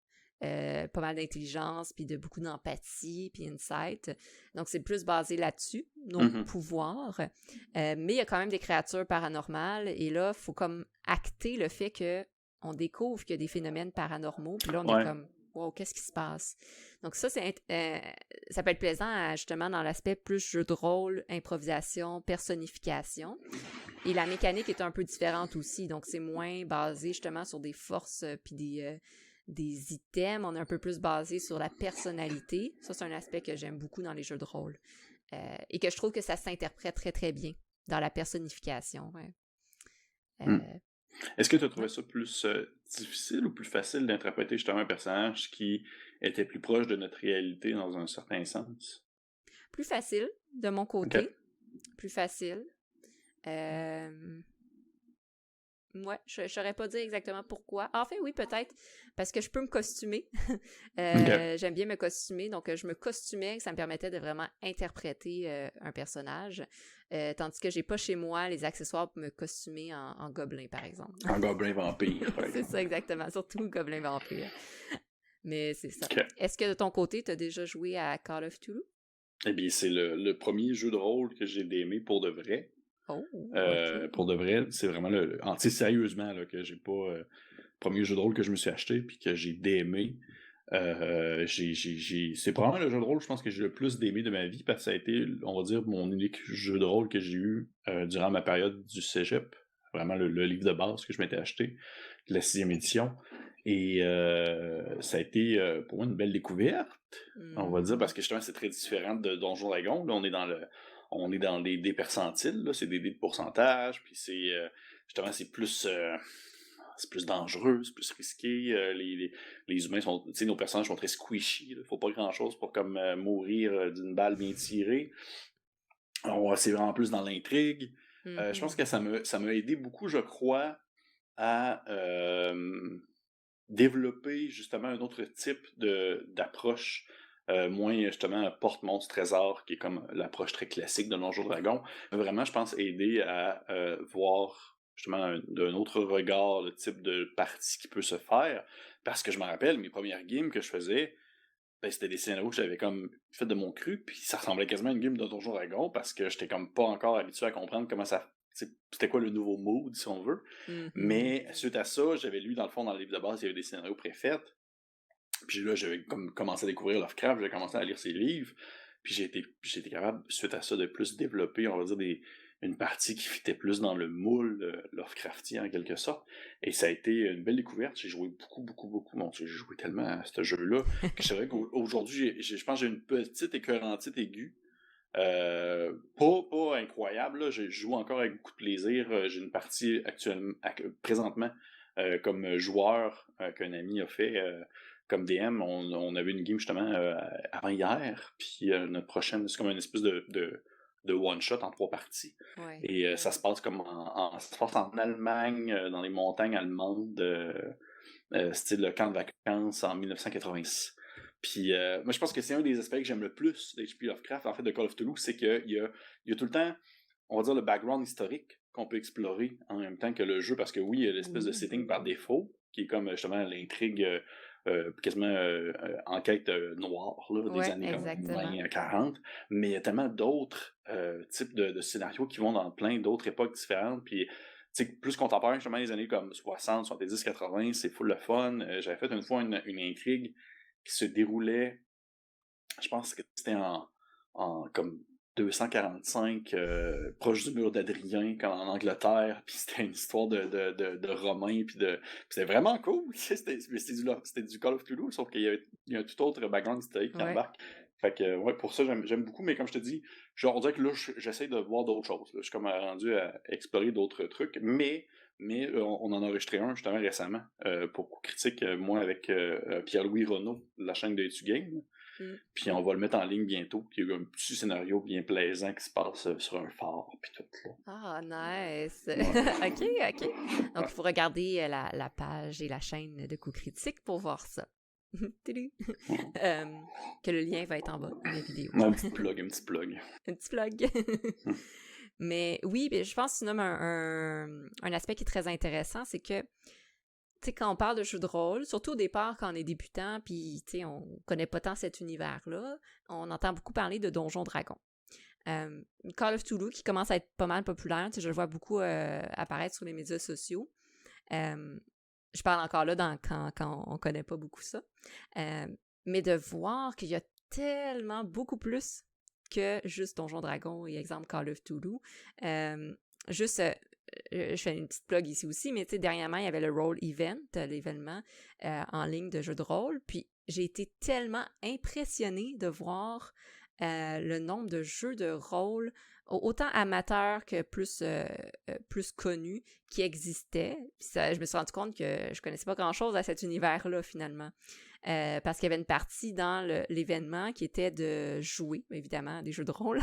pas mal d'intelligence, puis de beaucoup d'empathie, puis insight. Donc, c'est plus basé là-dessus, nos pouvoirs. Mais il y a quand même des créatures paranormales, et là, il faut comme acter le fait qu'on découvre qu'il y a des phénomènes paranormaux, puis là, on est comme, wow, qu'est-ce qui se passe? Donc, ça peut être plaisant, justement, dans l'aspect plus jeu de rôle, improvisation, personnification. Et la mécanique est un peu différente aussi, donc c'est moins basé, justement, sur des forces, puis des items, on est un peu plus basé sur la personnalité. Ça, c'est un aspect que j'aime beaucoup dans les jeux de rôle. Et que je trouve que ça s'interprète très, très bien dans la personnification. Ouais. Est-ce que tu as trouvé ça plus difficile ou plus facile d'interpréter justement un personnage qui était plus proche de notre réalité dans un certain sens? Plus facile, de mon côté. Okay. Plus facile. Ouais, je ne saurais pas dire exactement pourquoi. En fait, oui, peut-être, parce que je peux me costumer. Okay. J'aime bien me costumer, donc je me costumais, ça me permettait de vraiment interpréter un personnage, tandis que j'ai pas chez moi les accessoires pour me costumer en gobelin, par exemple. En gobelin vampire, par exemple. C'est ça, exactement, surtout gobelin vampire. Mais c'est ça. Okay. Est-ce que de ton côté, tu as déjà joué à Call of Cthulhu? Eh bien, c'est le premier jeu de rôle que j'ai aimé pour de vrai. Oh, okay. Pour de vrai, c'est vraiment sérieusement là, que j'ai pas premier jeu de rôle que je me suis acheté puis que j'ai aimé. C'est probablement le jeu de rôle, je pense, que j'ai le plus aimé de ma vie parce que ça a été, on va dire, mon unique jeu de rôle que j'ai eu durant ma période du cégep. Vraiment le livre de base que je m'étais acheté, la 6e édition. Et ça a été pour moi une belle découverte, on va dire, parce que justement c'est très différent de Donjons Dragons. Là, on est dans des dés percentiles, là, c'est des dés de pourcentage, puis c'est justement c'est plus dangereux, c'est plus risqué. Les humains sont, tu sais, nos personnages sont très squishy. Il faut pas grand chose pour comme mourir d'une balle bien tirée. C'est vraiment plus dans l'intrigue. Je pense que ça m'a aidé beaucoup, je crois, à développer justement un autre type d'approche. Moins justement porte-monstre trésor qui est comme l'approche très classique de Donjons Dragons, vraiment je pense aider à voir justement d'un autre regard le type de partie qui peut se faire, parce que je me rappelle mes premières games que je faisais, ben, c'était des scénarios que j'avais comme fait de mon cru, puis ça ressemblait quasiment à une game de Donjons Dragons parce que j'étais comme pas encore habitué à comprendre comment ça, c'était quoi le nouveau mood si on veut. Mais suite à ça, j'avais lu dans le fond dans le livre de base il y avait des scénarios préfaits. Puis là, j'avais comme commencé à découvrir Lovecraft, j'ai commencé à lire ses livres, puis j'ai été capable, suite à ça, de plus développer, on va dire, une partie qui fitait plus dans le moule Lovecraftien, en quelque sorte. Et ça a été une belle découverte. J'ai joué beaucoup. Bon, j'ai joué tellement à ce jeu-là que c'est vrai qu'aujourd'hui, je pense que j'ai une petite écœurantite aiguë. Pas incroyable, là. Je joue encore avec beaucoup de plaisir. J'ai une partie présentement comme joueur qu'un ami a fait comme DM. On avait une game justement avant hier, puis notre prochaine, c'est comme une espèce de one-shot en 3 parties. Ouais. Et ça se passe comme ça se passe en Allemagne, dans les montagnes allemandes, style le camp de vacances en 1986. Puis moi je pense que c'est un des aspects que j'aime le plus d'H.P. Lovecraft, en fait, de Call of Cthulhu, c'est qu'il y a tout le temps, on va dire, le background historique qu'on peut explorer en même temps que le jeu, parce que oui, il y a l'espèce de setting par défaut, qui est comme justement l'intrigue quasiment enquête noire là, des années comme 20 à 40, mais il y a tellement d'autres types de scénarios qui vont dans plein d'autres époques différentes, puis plus contemporain, justement, les années comme 60, 70, 80, c'est full le fun. J'avais fait une fois une intrigue qui se déroulait, je pense que c'était en comme 245, proche du mur d'Adrien, comme en Angleterre, puis c'était une histoire de Romains, puis c'était vraiment cool. C'était du Call of Cthulhu, sauf qu'il y a un tout autre background historique qui embarque. Fait que, ouais, pour ça, j'aime beaucoup, mais comme je te dis, genre, on dirait que là, j'essaie de voir d'autres choses. Là. Je suis comme rendu à explorer d'autres trucs, mais on en a enregistré un justement récemment pour Coup Critique, moi avec Pierre-Louis Renaud, de la chaîne de Etu Game. Mm. Puis on va le mettre en ligne bientôt. Puis il y a un petit scénario bien plaisant qui se passe sur un phare, puis tout. Là. Ah, nice. Ouais. OK. Donc, Ouais. il faut regarder la page et la chaîne de Coup Critique pour voir ça. Tidou. Que le lien va être en bas de la vidéo. Un petit plug, un petit plug. Un petit plug. Mais oui, ben, je pense que tu nommes un aspect qui est très intéressant, c'est que, tu sais, quand on parle de jeux de rôle, surtout au départ, quand on est débutant, puis, tu sais, on connaît pas tant cet univers-là, on entend beaucoup parler de Donjons Dragons. Call of Cthulhu, qui commence à être pas mal populaire, tu sais, je le vois beaucoup apparaître sur les médias sociaux. Je parle encore là quand on connaît pas beaucoup ça. Mais de voir qu'il y a tellement beaucoup plus que juste Donjons Dragons et exemple Call of Cthulhu. Juste, je fais une petite plug ici aussi, mais tu sais, dernièrement, il y avait le Roll Event, l'événement en ligne de jeux de rôle, puis j'ai été tellement impressionnée de voir le nombre de jeux de rôle, autant amateurs que plus connus, qui existaient. Puis ça, je me suis rendu compte que je connaissais pas grand-chose à cet univers-là, finalement. Parce qu'il y avait une partie dans l'événement qui était de jouer, évidemment, à des jeux de rôle.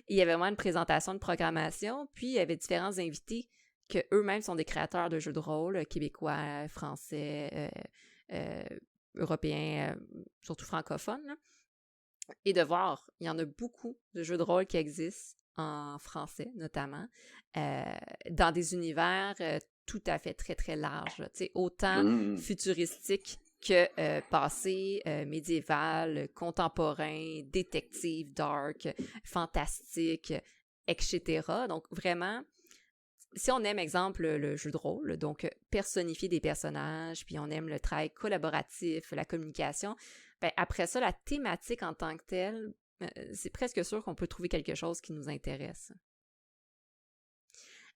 Et il y avait vraiment une présentation de programmation, puis il y avait différents invités que eux-mêmes sont des créateurs de jeux de rôle, québécois, français, européens, surtout francophones, là. Et de voir, il y en a beaucoup de jeux de rôle qui existent en français, notamment, dans des univers tout à fait très, très larges. Tu sais, autant futuristiques que passé, médiéval, contemporain, détective, dark, fantastique, etc. Donc, vraiment, si on aime, exemple, le jeu de rôle, donc personnifier des personnages, puis on aime le travail collaboratif, la communication, ben après ça, la thématique en tant que telle, c'est presque sûr qu'on peut trouver quelque chose qui nous intéresse.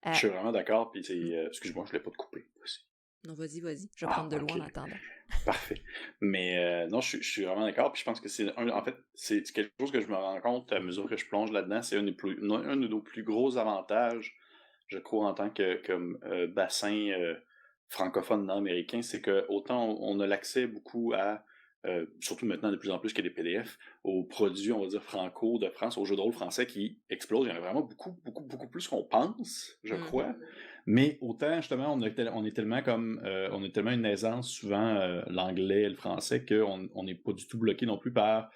Je suis vraiment d'accord, puis c'est... excuse-moi, je voulais pas te couper aussi. Non, vas-y, je vais prendre de loin en attendant. Parfait. Mais non, je suis vraiment d'accord, puis je pense que en fait, c'est quelque chose que je me rends compte à mesure que je plonge là-dedans, c'est un de nos plus gros avantages, je crois, en tant que comme bassin francophone nord-américain, c'est que autant on a l'accès beaucoup à, surtout maintenant de plus en plus qu'il y a des PDF, aux produits, on va dire, franco de France, aux jeux de rôle français qui explosent. Il y en a vraiment beaucoup plus qu'on pense, je crois. Mais autant, justement, on est tellement comme, on a tellement une aisance, souvent, l'anglais et le français, qu'on n'est pas du tout bloqué non plus par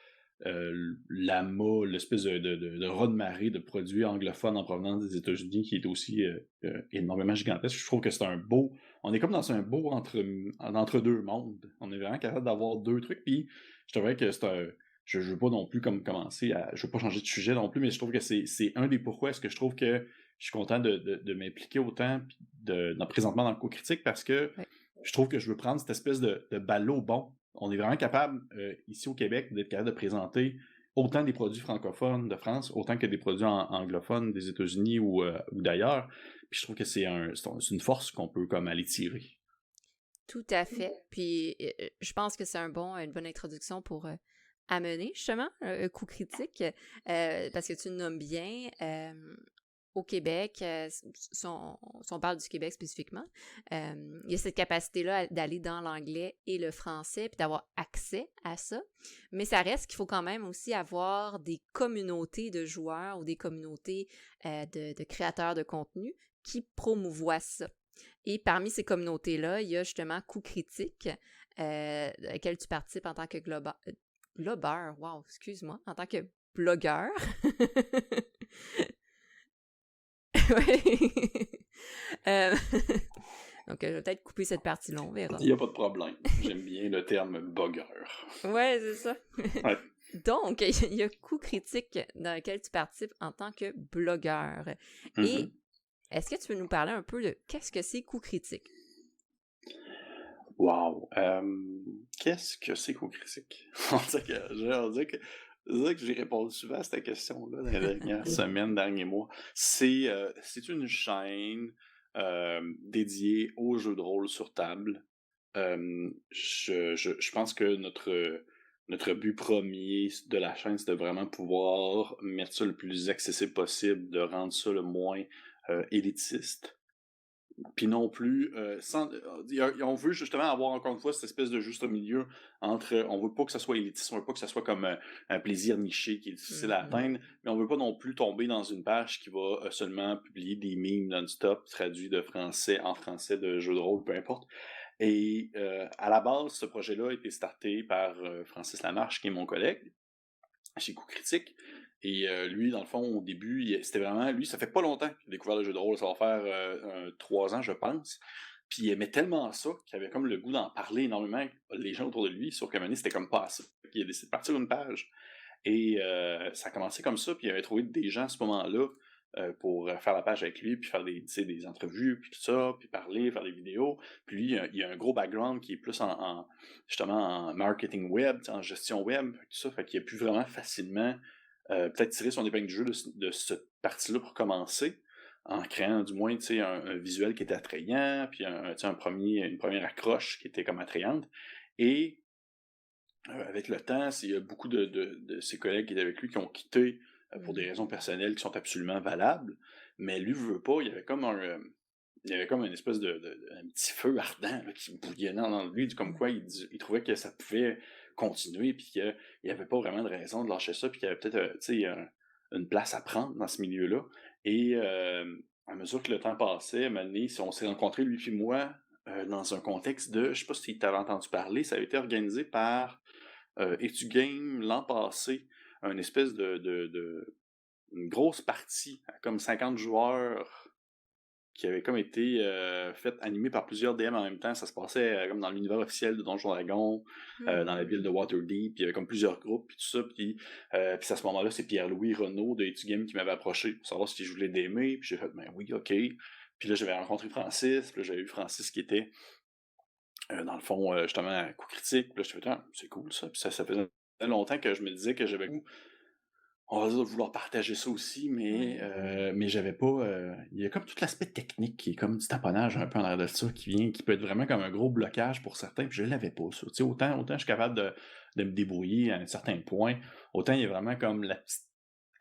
l'AMA, l'espèce de raz-de-marée de produits anglophones en provenance des États-Unis qui est aussi énormément gigantesque. Je trouve que c'est on est comme dans un beau entre deux mondes. On est vraiment capable d'avoir deux trucs. Puis je trouvais que je veux pas non plus commencer à, je veux pas changer de sujet non plus, mais je trouve que c'est un des pourquoi est-ce que je trouve que je suis content de m'impliquer autant présentement dans le co-critique parce que je trouve que je veux prendre cette espèce de ballot bon. On est vraiment capable, ici au Québec, d'être capable de présenter autant des produits francophones de France, autant que des produits anglophones des États-Unis ou d'ailleurs. Puis je trouve que c'est une force qu'on peut comme aller tirer. Tout à fait. Puis je pense que c'est une bonne introduction pour amener justement un coup critique parce que tu le nommes bien. Au Québec, si on parle du Québec spécifiquement, il y a cette capacité-là d'aller dans l'anglais et le français, puis d'avoir accès à ça. Mais ça reste qu'il faut quand même aussi avoir des communautés de joueurs ou des communautés de créateurs de contenu qui promouvoient ça. Et parmi ces communautés-là, il y a justement Coup Critique, à laquelle tu participes en tant que globeur, wow, excuse-moi, en tant que blogueur. Oui. Donc, je vais peut-être couper cette partie-là, on verra. Il n'y a pas de problème. J'aime bien le terme « blogueur ». Ouais, c'est ça. Ouais. Donc, il y a Coup Critique dans lequel tu participes en tant que blogueur. Et est-ce que tu veux nous parler un peu de qu'est-ce que c'est Coup Critique? Wow! Qu'est-ce que c'est Coup Critique? On dirait que j'ai répondu souvent à cette question-là dans les dernières semaines, derniers mois. C'est une chaîne dédiée aux jeux de rôle sur table. Je pense que notre but premier de la chaîne, c'est de vraiment pouvoir mettre ça le plus accessible possible, de rendre ça le moins élitiste. Puis non plus, on veut justement avoir encore une fois cette espèce de juste milieu entre, on veut pas que ça soit élitiste, on veut pas que ça soit comme un plaisir niché qui est difficile à atteindre, mais on veut pas non plus tomber dans une page qui va seulement publier des memes non-stop traduits de français en français de jeux de rôle, peu importe. Et à la base, ce projet-là a été starté par Francis Lamarche, qui est mon collègue, chez Coup Critique. Et lui, dans le fond, au début, c'était vraiment... Lui, ça fait pas longtemps qu'il a découvert le jeu de rôle. Ça va faire 3 ans, je pense. Puis il aimait tellement ça qu'il avait comme le goût d'en parler énormément avec les gens autour de lui, sauf qu'à un moment donné, c'était comme pas assez. Puis il a décidé de partir une page. Et ça a commencé comme ça, puis il avait trouvé des gens à ce moment-là pour faire la page avec lui, puis faire des entrevues, puis tout ça, puis parler, faire des vidéos. Puis lui, il a un gros background qui est plus justement en marketing web, en gestion web, tout ça, fait qu'il a pu vraiment facilement peut-être tirer son épingle du jeu de cette partie-là pour commencer, en créant du moins un visuel qui était attrayant, puis une première accroche qui était comme attrayante. Et avec le temps, il y a beaucoup de ses collègues qui étaient avec lui qui ont quitté pour des raisons personnelles qui sont absolument valables, mais lui veut pas, il y avait comme une espèce un petit feu ardent là, qui bouillonnait dans lui, comme quoi il trouvait que ça pouvait continuer, puis qu'il n'y avait pas vraiment de raison de lâcher ça, puis qu'il y avait peut-être une place à prendre dans ce milieu-là. Et à mesure que le temps passait, à un moment donné, on s'est rencontrés, lui puis moi, dans un contexte de, je sais pas si tu avais entendu parler, ça a été organisé par Etugame l'an passé, une espèce une grosse partie, comme 50 joueurs, qui avait comme été faite, animée par plusieurs DM en même temps. Ça se passait comme dans l'univers officiel de Donjons Dragons, dans la ville de Waterdeep, puis il y avait comme plusieurs groupes, puis tout ça. Puis à ce moment-là, c'est Pierre-Louis Renaud de Etugame qui m'avait approché pour savoir si je voulais DMer, puis j'ai fait, ben oui, ok. Puis là, j'avais rencontré Francis, puis là, j'avais eu Francis qui était dans le fond, justement, à Coup Critique. Puis là, je me suis dit, c'est cool ça. Puis ça faisait longtemps que je me disais que j'avais goût, on va dire, de vouloir partager ça aussi, mais j'avais pas. Il y a comme tout l'aspect technique qui est comme du taponnage un peu en arrière de ça, qui peut être vraiment comme un gros blocage pour certains, puis je l'avais pas, ça. Tu sais, autant je suis capable de me débrouiller à un certain point, autant il y a vraiment comme la petite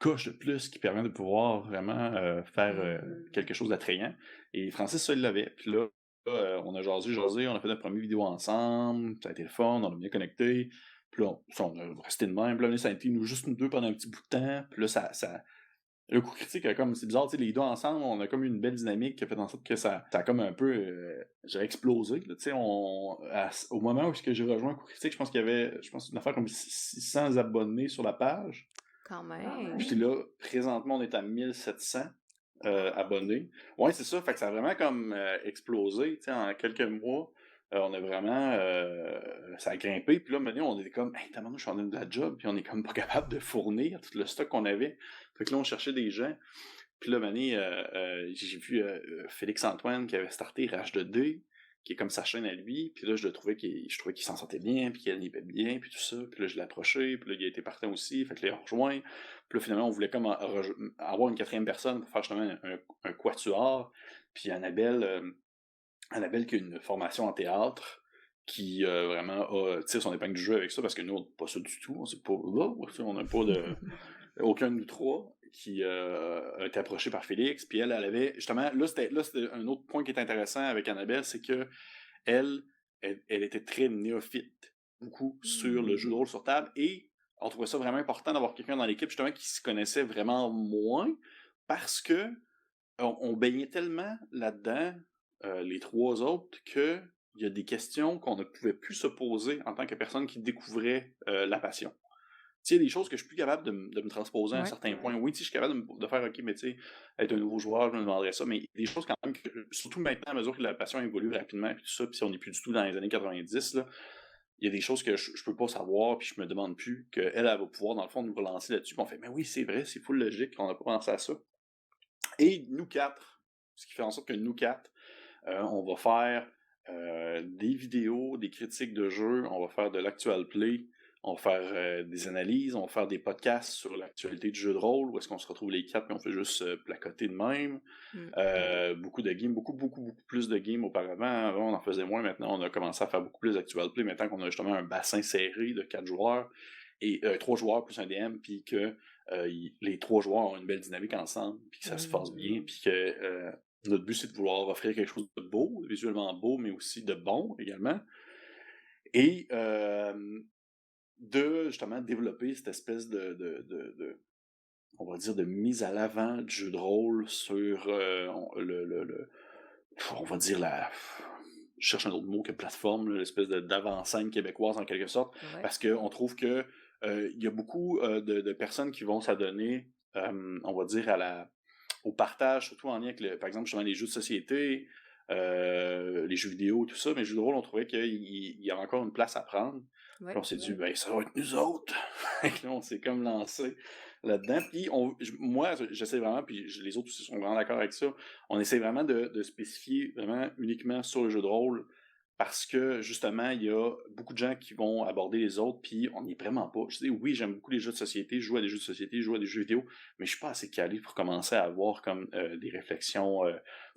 couche de plus qui permet de pouvoir vraiment faire quelque chose d'attrayant. Et Francis, ça, il l'avait. Puis là, on a jasé, on a fait notre première vidéo ensemble, ça a été le fun, on a bien connecté. Puis là, on a resté de même. Puis là, ça a été juste nous deux pendant un petit bout de temps. Puis là, le Coup Critique a comme, c'est bizarre, tu sais, les deux ensemble, on a comme une belle dynamique qui a fait en sorte que ça a comme un peu, j'ai explosé. Tu sais, au moment où j'ai rejoint Coup Critique, je pense qu'il y avait, une affaire comme 600 abonnés sur la page. Quand même. Puis là, présentement, on est à 1700 abonnés. Ouais, c'est ça. Fait que ça a vraiment comme explosé, tu sais, en quelques mois. On a vraiment... ça a grimpé. Puis là, maintenant, on était comme, hey, t'as je suis en train de la job, puis on est comme pas capable de fournir tout le stock qu'on avait. Fait que là, on cherchait des gens. Puis là, maintenant, j'ai vu Félix-Antoine qui avait starté Rage2D, qui est comme sa chaîne à lui. Puis là, je trouvais qu'il s'en sortait bien, puis qu'il animait bien, puis tout ça. Puis là, je l'ai approché, puis là, il a été partant aussi. Fait que là, il a rejoint. Puis là, finalement, on voulait comme avoir une quatrième personne pour faire justement un quatuor. Puis Annabelle qui a une formation en théâtre, qui vraiment tire son épingle du jeu avec ça, parce que nous, on n'a pas ça du tout. On n'a pas de... aucun de nous trois qui a été approché par Félix. Puis elle avait... Justement, là, c'était un autre point qui est intéressant avec Annabelle, c'est que elle était très néophyte, beaucoup sur le jeu de rôle sur table, et on trouvait ça vraiment important d'avoir quelqu'un dans l'équipe, justement, qui se connaissait vraiment moins, parce que on baignait tellement là-dedans, les trois autres, qu'il y a des questions qu'on ne pouvait plus se poser en tant que personne qui découvrait la passion. Tu sais, il y a des choses que je suis plus capable de me transposer à un certain point. Oui, tu sais, je suis capable de faire, ok, mais tu sais, être un nouveau joueur, je me demanderais ça, mais des choses quand même, surtout maintenant, à mesure que la passion évolue rapidement, et tout ça, puis si on n'est plus du tout dans les années 90, là, il y a des choses que je peux pas savoir, puis je me demande plus, qu'elle va pouvoir, dans le fond, nous relancer là-dessus, puis on fait, mais oui, c'est vrai, c'est full logique, on n'a pas pensé à ça. Et nous quatre, ce qui fait en sorte que nous quatre, on va faire des vidéos, des critiques de jeux, on va faire de l'actual play, On va faire des analyses, on va faire des podcasts sur l'actualité du jeu de rôle, où est-ce qu'on se retrouve les quatre et on fait juste placoter de même. Beaucoup de games, beaucoup plus de games auparavant. Avant, on en faisait moins. Maintenant, on a commencé à faire beaucoup plus d'actual play. Maintenant qu'on a justement un bassin serré de 4 joueurs, et 3 joueurs plus un DM, puis que les 3 joueurs ont une belle dynamique ensemble, puis que ça se passe bien, puis que notre but, c'est de vouloir offrir quelque chose de beau, visuellement beau, mais aussi de bon également. Et de justement développer cette espèce on va dire, de mise à l'avant du jeu de rôle sur on va dire je cherche un autre mot que plateforme, l'espèce d'avant-scène québécoise en quelque sorte, parce qu'on trouve que il y a beaucoup de personnes qui vont s'adonner, on va dire, au partage, surtout en lien avec, par exemple, justement, les jeux de société, les jeux vidéo, tout ça, mais les jeux de rôle, on trouvait qu'il y a encore une place à prendre. Puis on s'est dit, ben, ça va être nous autres! Et là, on s'est comme lancé là-dedans. Puis moi, j'essaie vraiment, puis les autres aussi sont vraiment d'accord avec ça, on essaie vraiment de spécifier vraiment uniquement sur le jeu de rôle, parce que justement, il y a beaucoup de gens qui vont aborder les autres, puis on n'y est vraiment pas. Je dis, oui, j'aime beaucoup les jeux de société, je joue à des jeux de société, je joue à des jeux vidéo, mais je suis pas assez calé pour commencer à avoir comme des réflexions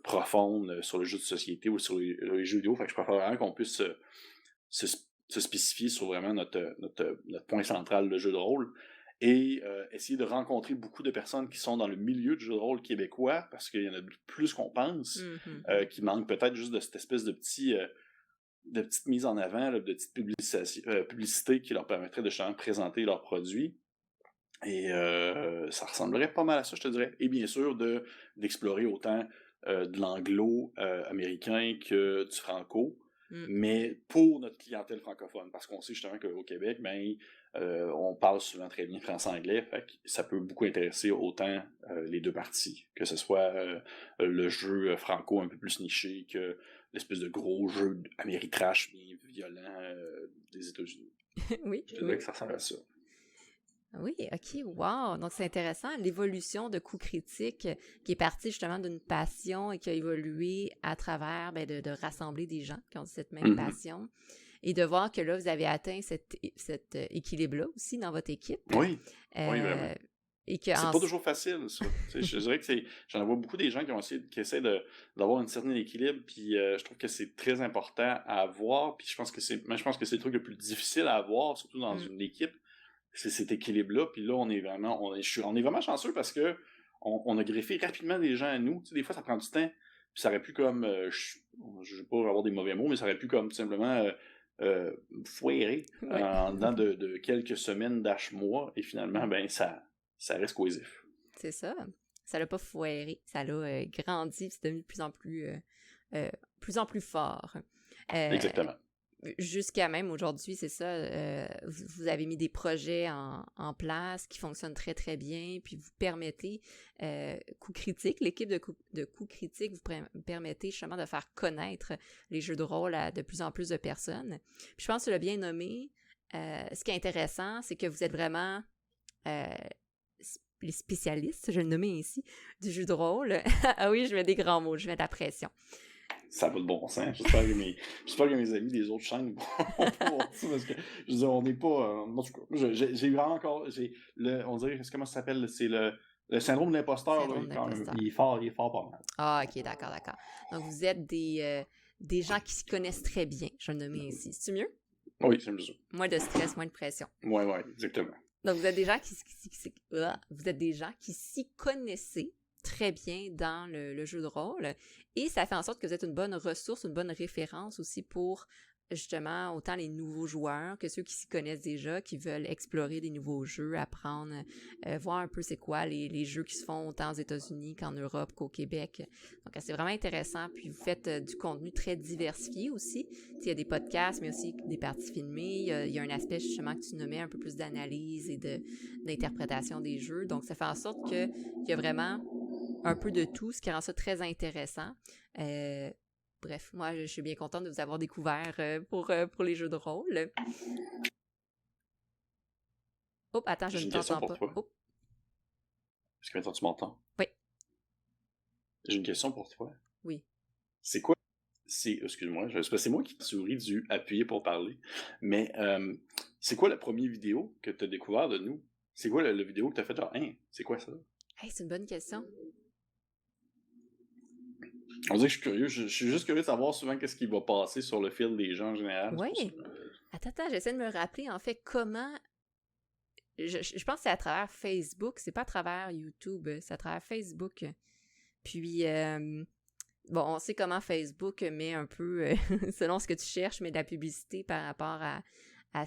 profondes sur le jeu de société ou sur les jeux vidéo. Fait que je préfère vraiment qu'on puisse se spécifier sur vraiment notre point central, le jeu de rôle, et essayer de rencontrer beaucoup de personnes qui sont dans le milieu du jeu de rôle québécois, parce qu'il y en a plus qu'on pense, qui manquent peut-être juste de cette espèce de petite mise en avant, là, de petite publicité qui leur permettrait de justement présenter leurs produits. Et ça ressemblerait pas mal à ça, je te dirais. Et bien sûr, d'explorer autant de l'anglo-américain que du franco, mais pour notre clientèle francophone, parce qu'on sait justement qu'au Québec, ben, on parle souvent très bien français-anglais, fait que ça peut beaucoup intéresser autant les deux parties, que ce soit le jeu franco un peu plus niché que l'espèce de gros jeu Améritrash bien violent des États-Unis. Oui. Je dirais que ça ressemble à ça. Oui, ok, wow. Donc c'est intéressant, l'évolution de Coup Critique qui est partie justement d'une passion et qui a évolué à travers de rassembler des gens qui ont cette même passion et de voir que là, vous avez atteint cet équilibre-là aussi dans votre équipe. Oui, oui, vraiment. Et que c'est pas toujours facile, ça. Je dirais que j'en vois beaucoup des gens qui essaient d'avoir un certain équilibre, puis je trouve que c'est très important à avoir, puis je pense que c'est le truc le plus difficile à avoir, surtout dans une équipe, c'est cet équilibre-là, puis là, on est vraiment chanceux parce que on a greffé rapidement des gens à nous. Tu sais, des fois, ça prend du temps, puis ça aurait pu comme, je veux pas avoir des mauvais mots, mais ça aurait pu comme tout simplement foirer en dedans de quelques semaines, mois, et finalement, ben ça reste cohésif. C'est ça. Ça l'a pas foiré, ça l'a grandi, c'est devenu de plus en plus fort. Exactement. Jusqu'à même aujourd'hui, c'est ça, vous avez mis des projets en place qui fonctionnent très, très bien, puis vous permettez, Coup Critique, l'équipe de Coup Critique, vous permettez justement de faire connaître les jeux de rôle à de plus en plus de personnes. Puis je pense que tu l'as bien nommé. Ce qui est intéressant, c'est que vous êtes vraiment les spécialistes, je vais le nommer ici, du jeu de rôle. Ah oui, je mets des grands mots, je mets de la pression. Ça va de bon sens. J'espère que mes amis des autres chaînes vont voir ça, parce que, je veux dire, on n'est pas... j'ai vraiment encore... on dirait, comment ça s'appelle? C'est le syndrome de l'imposteur. Il est fort pas mal. Ah, ok, d'accord. Donc, vous êtes des gens qui se connaissent très bien, je vais le nommer ici. C'est-tu mieux? Oui, c'est mieux. Moins de stress, moins de pression. Oui, exactement. Donc, vous êtes des gens qui s'y connaissaient très bien dans le jeu de rôle, et ça fait en sorte que vous êtes une bonne ressource, une bonne référence aussi pour justement autant les nouveaux joueurs que ceux qui s'y connaissent déjà, qui veulent explorer des nouveaux jeux, apprendre, voir un peu c'est quoi les jeux qui se font autant aux États-Unis qu'en Europe qu'au Québec. Donc c'est vraiment intéressant, puis vous faites du contenu très diversifié aussi. Il y a des podcasts, mais aussi des parties filmées, il y a un aspect justement que tu nommais un peu plus d'analyse et d'interprétation des jeux, donc ça fait en sorte qu'il y a vraiment un peu de tout, ce qui rend ça très intéressant. Bref, moi, je suis bien contente de vous avoir découvert pour les jeux de rôle. Oh, attends, je ne t'entends pas. Oh. Est-ce que maintenant tu m'entends? Oui. J'ai une question pour toi. Oui. C'est quoi? Excuse-moi, c'est moi qui souris du appuyer pour parler. Mais c'est quoi la première vidéo que tu as découvert de nous? C'est quoi la vidéo que tu as fait genre, hein, c'est quoi ça? Hey, c'est une bonne question. On dirait que je suis curieux. Je suis juste curieux de savoir souvent qu'est-ce qui va passer sur le fil des gens en général. Oui. Attends, j'essaie de me rappeler, en fait, comment... Je pense que c'est à travers Facebook, c'est pas à travers YouTube, c'est à travers Facebook. Puis, bon, on sait comment Facebook met un peu, selon ce que tu cherches, met de la publicité par rapport à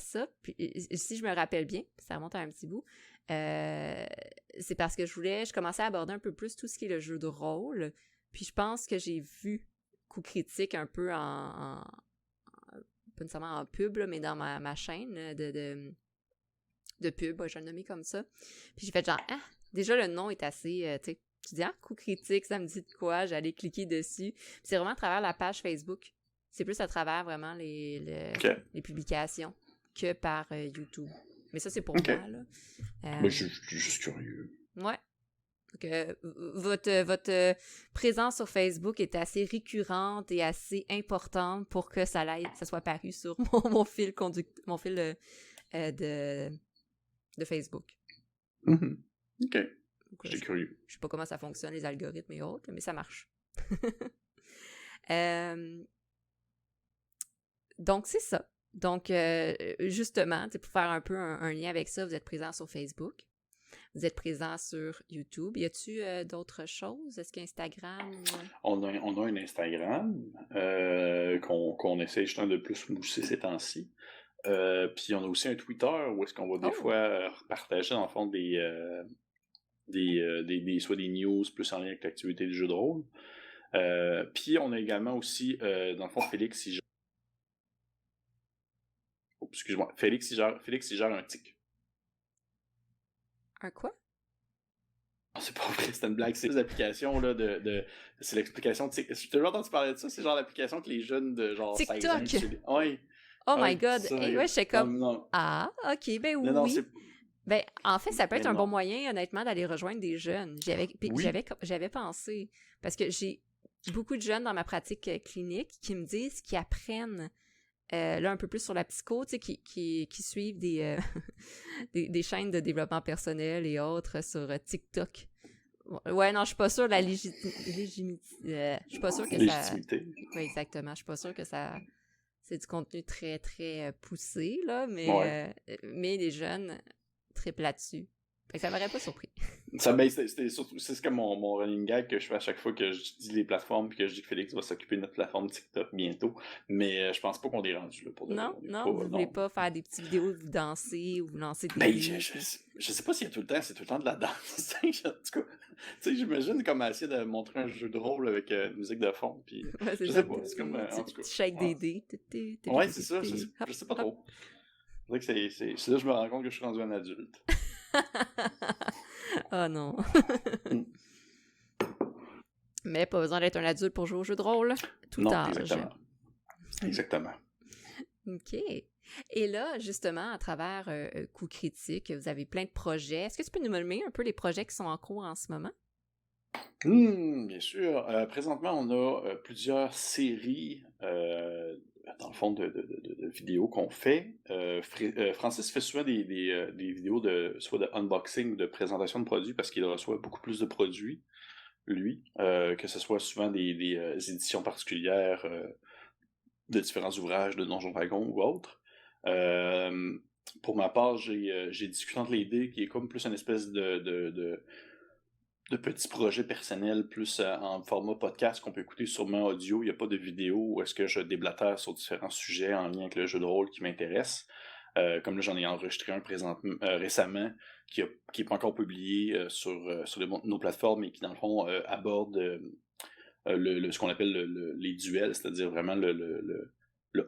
ça. Puis, si je me rappelle bien, ça remonte à un petit bout, c'est parce que je commençais à aborder un peu plus tout ce qui est le jeu de rôle. Puis je pense que j'ai vu Coup Critique un peu pas nécessairement en pub, là, mais dans ma chaîne de pub, je vais le nommer comme ça. Puis j'ai fait genre, ah, déjà le nom est assez, tu sais, tu dis, ah, Coup Critique, ça me dit de quoi, j'allais cliquer dessus. Puis c'est vraiment à travers la page Facebook. C'est plus à travers vraiment les publications que par YouTube. Mais ça, c'est pour moi, là. Moi, je suis juste curieux. Ouais. Donc, votre présence sur Facebook est assez récurrente et assez importante pour que ça soit paru sur mon fil de Facebook. Mm-hmm. OK. Donc, j'ai curieux. Je sais pas comment ça fonctionne, les algorithmes et autres, mais ça marche. Donc, c'est ça. Donc, justement, pour faire un peu un lien avec ça, vous êtes présent sur Facebook. Vous êtes présent sur YouTube. Y a-tu d'autres choses? Est-ce qu'Instagram... On a un Instagram qu'on essaie justement de plus mousser ces temps-ci. Puis on a aussi un Twitter où est-ce qu'on va des fois partager dans le fond soit des news plus en lien avec l'activité du jeu de rôle. Puis on a également aussi, dans le fond, Félix, il gère... Oh, excuse-moi. Félix, il gère un tic. Un quoi? Oh, c'est pas vrai, c'est une blague. C'est l'application là, c'est l'explication. Tu as toujours entendu parler de ça? C'est genre l'application que les jeunes de genre TikTok! 16 ans... Oui. Oh my God! Et ouais, je sais comme... Non. Ah, OK, ben oui. Non, ben, en fait, ça peut être un bon moyen, honnêtement, d'aller rejoindre des jeunes. J'avais pensé. Parce que j'ai beaucoup de jeunes dans ma pratique clinique qui me disent qu'ils apprennent là un peu plus sur la psycho, tu sais, qui suivent des chaînes de développement personnel et autres sur TikTok. Ouais, non, je suis pas sûre de la légitimité. Je suis pas sûre que légitimité. Oui, exactement. Je suis pas sûre que ça... C'est du contenu très, très poussé, là, mais les jeunes triplent là-dessus. Fait que ça m'aurait pas surpris. C'est comme mon running gag que je fais à chaque fois que je dis les plateformes puis que je dis que Félix va s'occuper de notre plateforme TikTok bientôt. Mais je pense pas qu'on est rendu là pour vous voulez pas faire des petites vidéos où vous dansez ou vous lancez des je sais pas s'il y a tout le temps, c'est tout le temps de la danse. En tout cas, tu sais, j'imagine comme essayer de montrer un jeu de rôle avec musique de fond. Puis, je sais pas, c'est comme en tout cas. Tu shake des dés. Ouais, c'est ça, je sais pas trop. C'est vrai que c'est là que je me rends compte que je suis rendu un adulte. Oh non. Mais pas besoin d'être un adulte pour jouer au jeu de rôle. Tout âge. Exactement. OK. Et là, justement, à travers Coup Critique, vous avez plein de projets. Est-ce que tu peux nous nommer un peu les projets qui sont en cours en ce moment? Bien sûr. Présentement, on a plusieurs séries dans le fond de vidéos qu'on fait. Francis fait souvent des vidéos soit de unboxing ou de présentation de produits parce qu'il reçoit beaucoup plus de produits, lui, que ce soit souvent des éditions particulières de différents ouvrages de Donjons Dragons ou autres. Pour ma part, j'ai discuté entre les dés qui est comme plus une espèce de petits projets personnels, plus en format podcast qu'on peut écouter sûrement audio. Il n'y a pas de vidéo où est-ce que je déblatère sur différents sujets en lien avec le jeu de rôle qui m'intéresse. Comme là, j'en ai enregistré un récemment qui n'est pas encore publié sur nos plateformes et qui, dans le fond, aborde ce qu'on appelle les duels, c'est-à-dire vraiment le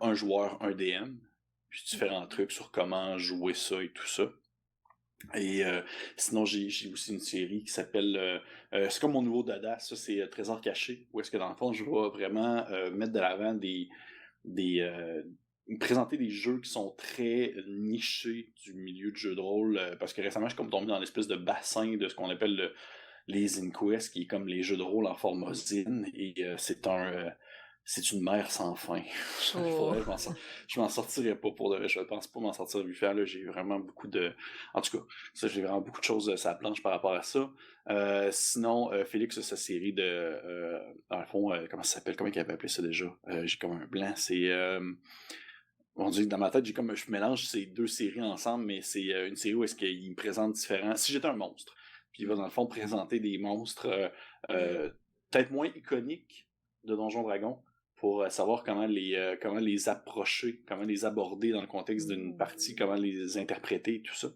un joueur, un DM, puis différents trucs sur comment jouer ça et tout ça. Et sinon, j'ai aussi une série qui s'appelle... c'est comme mon nouveau dada, ça c'est Trésor caché, où est-ce que dans le fond, je vais vraiment mettre de l'avant présenter des jeux qui sont très nichés du milieu du jeu de rôle, parce que récemment, je suis comme tombé dans l'espèce de bassin de ce qu'on appelle les Inquest, qui est comme les jeux de rôle en format zine, et c'est c'est une mer sans fin. Oh. Je m'en sortirais pas pour de vrai. Je pense pas m'en sortir vivant. Là, j'ai vraiment beaucoup de. En tout cas, ça, j'ai vraiment beaucoup de choses sur la planche par rapport à ça. Sinon, Félix, sa série de. Dans le fond, comment ça s'appelle? Comment il avait appelé ça déjà? J'ai comme un blanc. C'est. On dit que dans ma tête, je mélange ces deux séries ensemble, mais c'est une série où est-ce qu'il me présente différents. Si j'étais un monstre, puis il va dans le fond présenter des monstres peut-être moins iconiques de Donjons Dragons pour savoir comment les approcher, comment les aborder dans le contexte d'une partie, comment les interpréter, tout ça.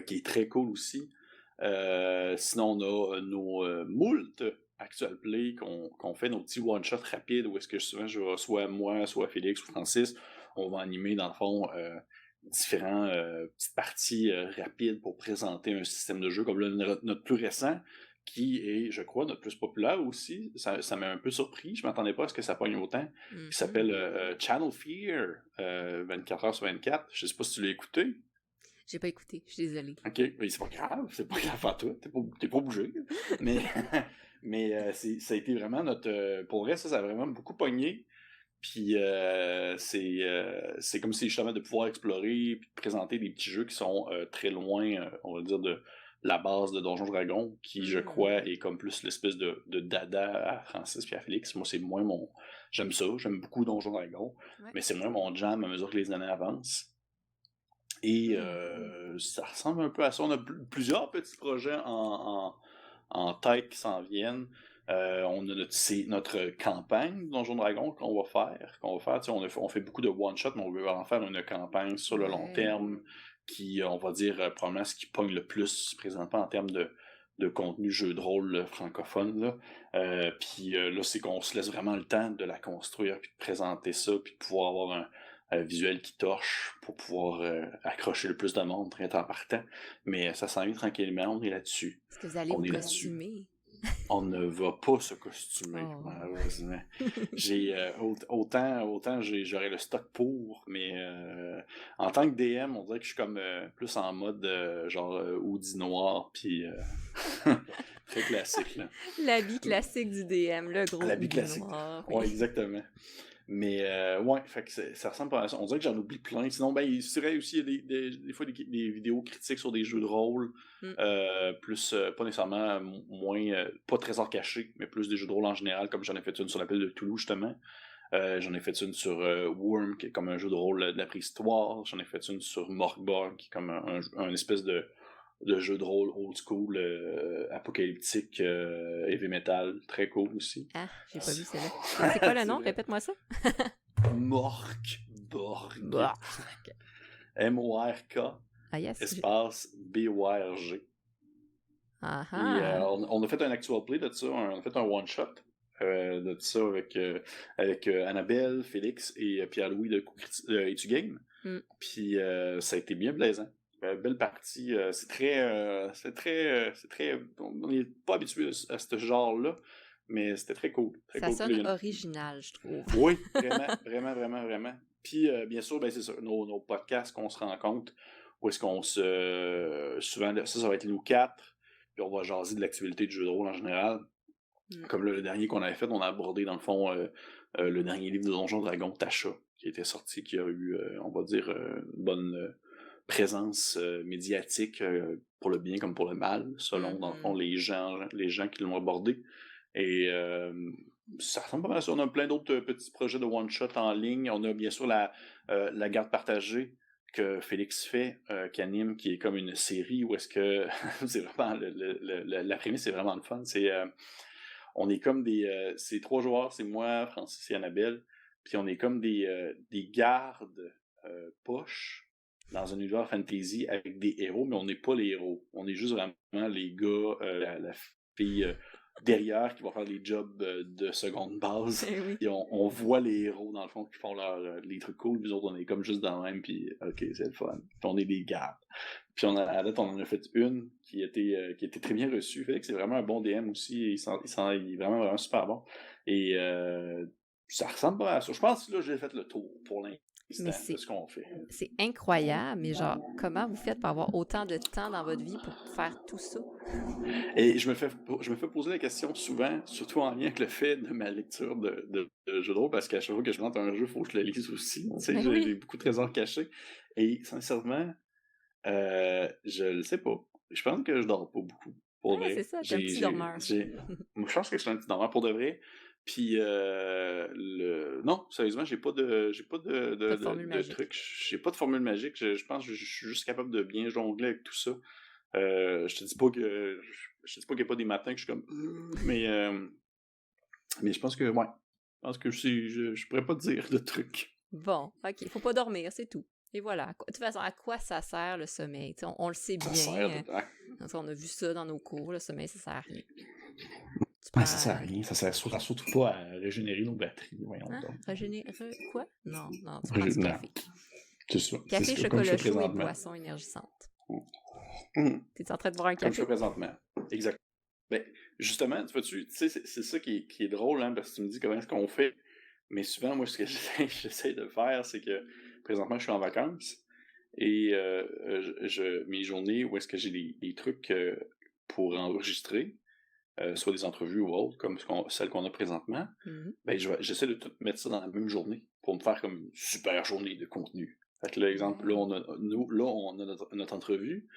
Qui est très cool aussi. Sinon, on a nos moult actual play qu'on fait, nos petits one-shots rapides où est-ce que souvent je vais, soit moi, soit Félix ou Francis, on va animer dans le fond différents petites parties rapides pour présenter un système de jeu comme là, notre plus récent qui est, je crois, notre plus populaire aussi. Ça m'a un peu surpris. Je m'attendais pas à ce que ça pogne autant. Qui s'appelle Channel Fear 24h/24. Je sais pas si tu l'as écouté. J'ai pas écouté, je suis désolée. OK, mais c'est pas grave à toi, t'es pas obligé. Mais ça a été vraiment notre... pour vrai, ça a vraiment beaucoup pogné. Puis c'est comme si justement de pouvoir explorer puis de présenter des petits jeux qui sont très loin, on va dire, de la base de Donjons Dragons, qui, je crois, est comme plus l'espèce de dada à Francis et à Félix. Moi, c'est moins mon... J'aime ça, j'aime beaucoup Donjons Dragons, mais c'est moins mon jam à mesure que les années avancent. Et ça ressemble un peu à ça. On a plusieurs petits projets en tête qui s'en viennent. On a notre campagne Donjons Dragons qu'on va faire. On fait beaucoup de one-shot, mais on veut en faire une campagne sur le long terme qui, on va dire, probablement ce qui pogne le plus présentement en termes de contenu jeu de rôle francophone. Là. Puis là, c'est qu'on se laisse vraiment le temps de la construire, puis de présenter ça, puis de pouvoir avoir un visuel qui torche pour pouvoir accrocher le plus de monde très en partant. Mais ça s'en vient tranquillement, on est là-dessus. Est-ce que vous allez vous costumer? On ne va pas se costumer, malheureusement. J'ai autant j'aurais le stock pour, mais en tant que DM, on dirait que je suis comme plus en mode genre hoodie noir, puis très classique. Là. L'habit classique du DM, le gros l'habit classique. Noir. Oui, exactement. Mais ouais, fait que ça ressemble pas à ça. On dirait que j'en oublie plein. Sinon, il serait aussi des fois des vidéos critiques sur des jeux de rôle. Plus, pas nécessairement moins, pas trésor caché, mais plus des jeux de rôle en général, comme j'en ai fait une sur l'appel de Toulouse, justement. J'en ai fait une sur Worm, qui est comme un jeu de rôle de la préhistoire. J'en ai fait une sur Morkborg, qui est comme un espèce de jeu de rôle old school, apocalyptique, heavy metal, très cool aussi. Ah, j'ai pas vu celle-là. C'est quoi le nom? Répète-moi ça. Morkborg. M-O-R-K. Ah yes. Espace B-O-R-G. Ah Et on a fait un actual play de ça, on a fait un one-shot de ça avec Annabelle, Félix et Pierre-Louis de Etu Game. Puis ça a été bien plaisant. Belle partie. C'est très. On n'est pas habitué à ce genre-là, mais c'était très cool. Très ça cool. Sonne original, je trouve. Oui, vraiment. Puis, bien sûr, c'est ça, nos podcasts qu'on se rencontre, où est-ce qu'on se... Souvent, ça va être nous quatre, puis on va jaser de l'actualité du jeu de rôle en général. Comme le dernier qu'on avait fait, on a abordé, dans le fond, le dernier livre de Donjons Dragons, Tasha, qui était sorti, qui a eu, on va dire, une bonne présence médiatique pour le bien comme pour le mal, selon, dans le fond, les gens qui l'ont abordé. Et ça ressemble pas mal à ça. On a plein d'autres petits projets de one-shot en ligne. On a bien sûr la garde partagée que Félix fait, qui anime, qui est comme une série où est-ce que c'est vraiment la prémisse c'est vraiment le fun. On est comme c'est 3 joueurs, c'est moi, Francis et Annabelle, puis on est comme des gardes poches dans un univers fantasy avec des héros, mais on n'est pas les héros. On est juste vraiment les gars, la fille derrière qui va faire les jobs de seconde base. Et on voit les héros, dans le fond, qui font les trucs cool. Nous autres, on est comme juste dans le même, puis OK, c'est le fun. Puis on est des gardes. Puis à la date, on en a fait une qui était très bien reçue. Fait que c'est vraiment un bon DM aussi. Il est vraiment super bon. Et Ça ressemble pas à ça. Je pense que là, j'ai fait le tour pour Mais l'instant de ce qu'on fait. c'est incroyable, mais genre, comment vous faites pour avoir autant de temps dans votre vie pour faire tout ça? Et je me fais poser la question souvent, surtout en lien avec le fait de ma lecture de jeux de rôle, parce qu'à chaque fois que je rentre un jeu, il faut que je le lise aussi. Tu sais, Ben j'ai oui. beaucoup de trésors cachés. Et sincèrement, je le sais pas. Je pense que je dors pas beaucoup, pour Ouais, c'est vrai. ça, t'es un petit dormeur. Moi, je pense que je suis un petit dormeur pour de vrai. Puis, non, sérieusement, j'ai pas Pas de formule de magique. trucs. J'ai pas de formule magique. Je pense que je suis juste capable de bien jongler avec tout ça. Je te dis pas que je te dis pas qu'il n'y a pas des matins que je suis comme mais je pense que ouais. Je pense que je pourrais pas te dire de trucs. Bon, ok, faut pas dormir, c'est tout. Et voilà. De toute façon, à quoi ça sert le sommeil? T'sais, on le sait Ça bien. sert dedans. On a vu ça dans nos cours, le sommeil, ça sert à rien. Tu Ouais, prends ça sert à rien. Ça sert surtout pas à régénérer nos batteries. Voyons hein? donc. Régénérer quoi? Non, tu prends du Non. café. C'est ça. Café, C'est ça. Comme je chocolat fais chaud et présentement. boisson énergisante. Mhm. T'es en train de boire un Comme je café? fais présentement. Exact. Ben, justement, tu sais, c'est ça qui est drôle, hein, parce que tu me dis comment est-ce qu'on fait. Mais souvent, moi, ce que j'essaie de faire, c'est que présentement, je suis en vacances et mes journées où est-ce que j'ai des trucs pour enregistrer, soit des entrevues ou autres, comme celles qu'on a présentement, Mhm. ben, j'essaie de tout mettre ça dans la même journée pour me faire comme une super journée de contenu. Fait que là, exemple, là, on a notre entrevue.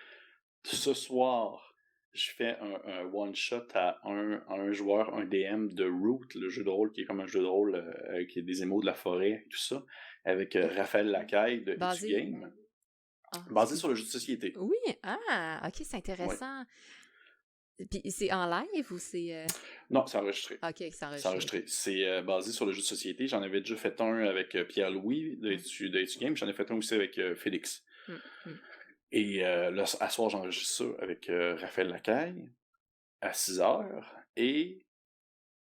Ce soir, je fais un one-shot à un joueur, un DM de Root, le jeu de rôle qui est comme un jeu de rôle avec des émaux de la forêt et tout ça, avec Raphaël Lacaille de Etu Basé. Game, Ah, basé sur le jeu de société. oui, ok, c'est Ouais. intéressant. Puis c'est en live ou c'est. Non, c'est enregistré. Ok, c'est C'est enregistré. enregistré. C'est basé sur le jeu de société. J'en avais déjà fait un avec Pierre-Louis de Etu Game. J'en ai fait un aussi avec Félix. Et là, à soir, j'enregistre ça avec Raphaël Lacaille à 6h. Et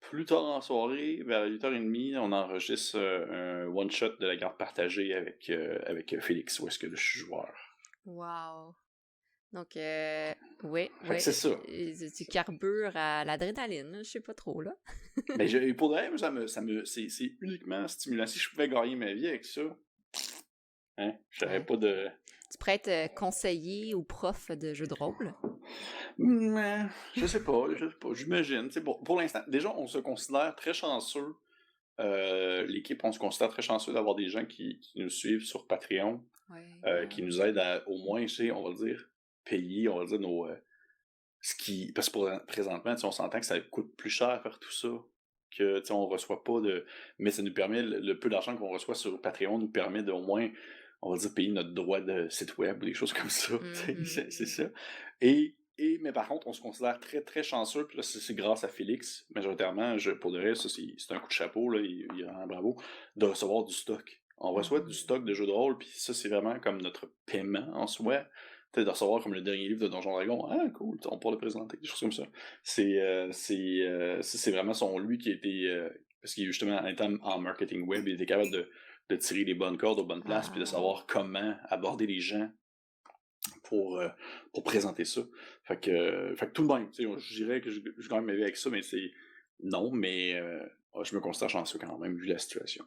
plus tard en soirée, vers 8h30, on enregistre un one-shot de la garde partagée avec Félix, où est-ce que là, je suis joueur. Wow. Donc, oui. Fait que c'est ça. Tu carbures à l'adrénaline, je sais pas trop, là. Mais pour de vrai, c'est uniquement stimulant. Si je pouvais gagner ma vie avec ça, hein, j'aurais pas de... Tu pourrais être conseiller ou prof de jeux de rôle? Je sais pas, j'imagine. Pour l'instant, déjà, on se considère très chanceux. L'équipe, on se considère très chanceux d'avoir des gens qui nous suivent sur Patreon, qui nous aident à, au moins, on va le dire, payer, on va dire, nos... parce que présentement, on s'entend que ça coûte plus cher faire tout ça, que on reçoit pas de... Mais ça nous permet, le peu d'argent qu'on reçoit sur Patreon nous permet d'au moins, on va dire, payer notre droit de site web ou des choses comme ça. C'est ça. Mais par contre, on se considère très, très chanceux, puis là, c'est grâce à Félix, majoritairement, pour de vrai, ça, c'est un coup de chapeau, là, il est vraiment bravo, de recevoir du stock. On reçoit du stock de jeux de rôle, puis ça, c'est vraiment comme notre paiement en soi. De recevoir comme le dernier livre de Donjon Dragon, ah cool, on pourra le présenter, des choses comme ça. C'est vraiment lui qui a été, parce qu'il justement, en étant en marketing web, il était capable de tirer les bonnes cordes aux bonnes places, puis de savoir comment aborder les gens pour présenter ça. Fait que tout de même, je dirais que je gagne ma vie avec ça, mais c'est non, mais je me considère chanceux quand même, vu la situation.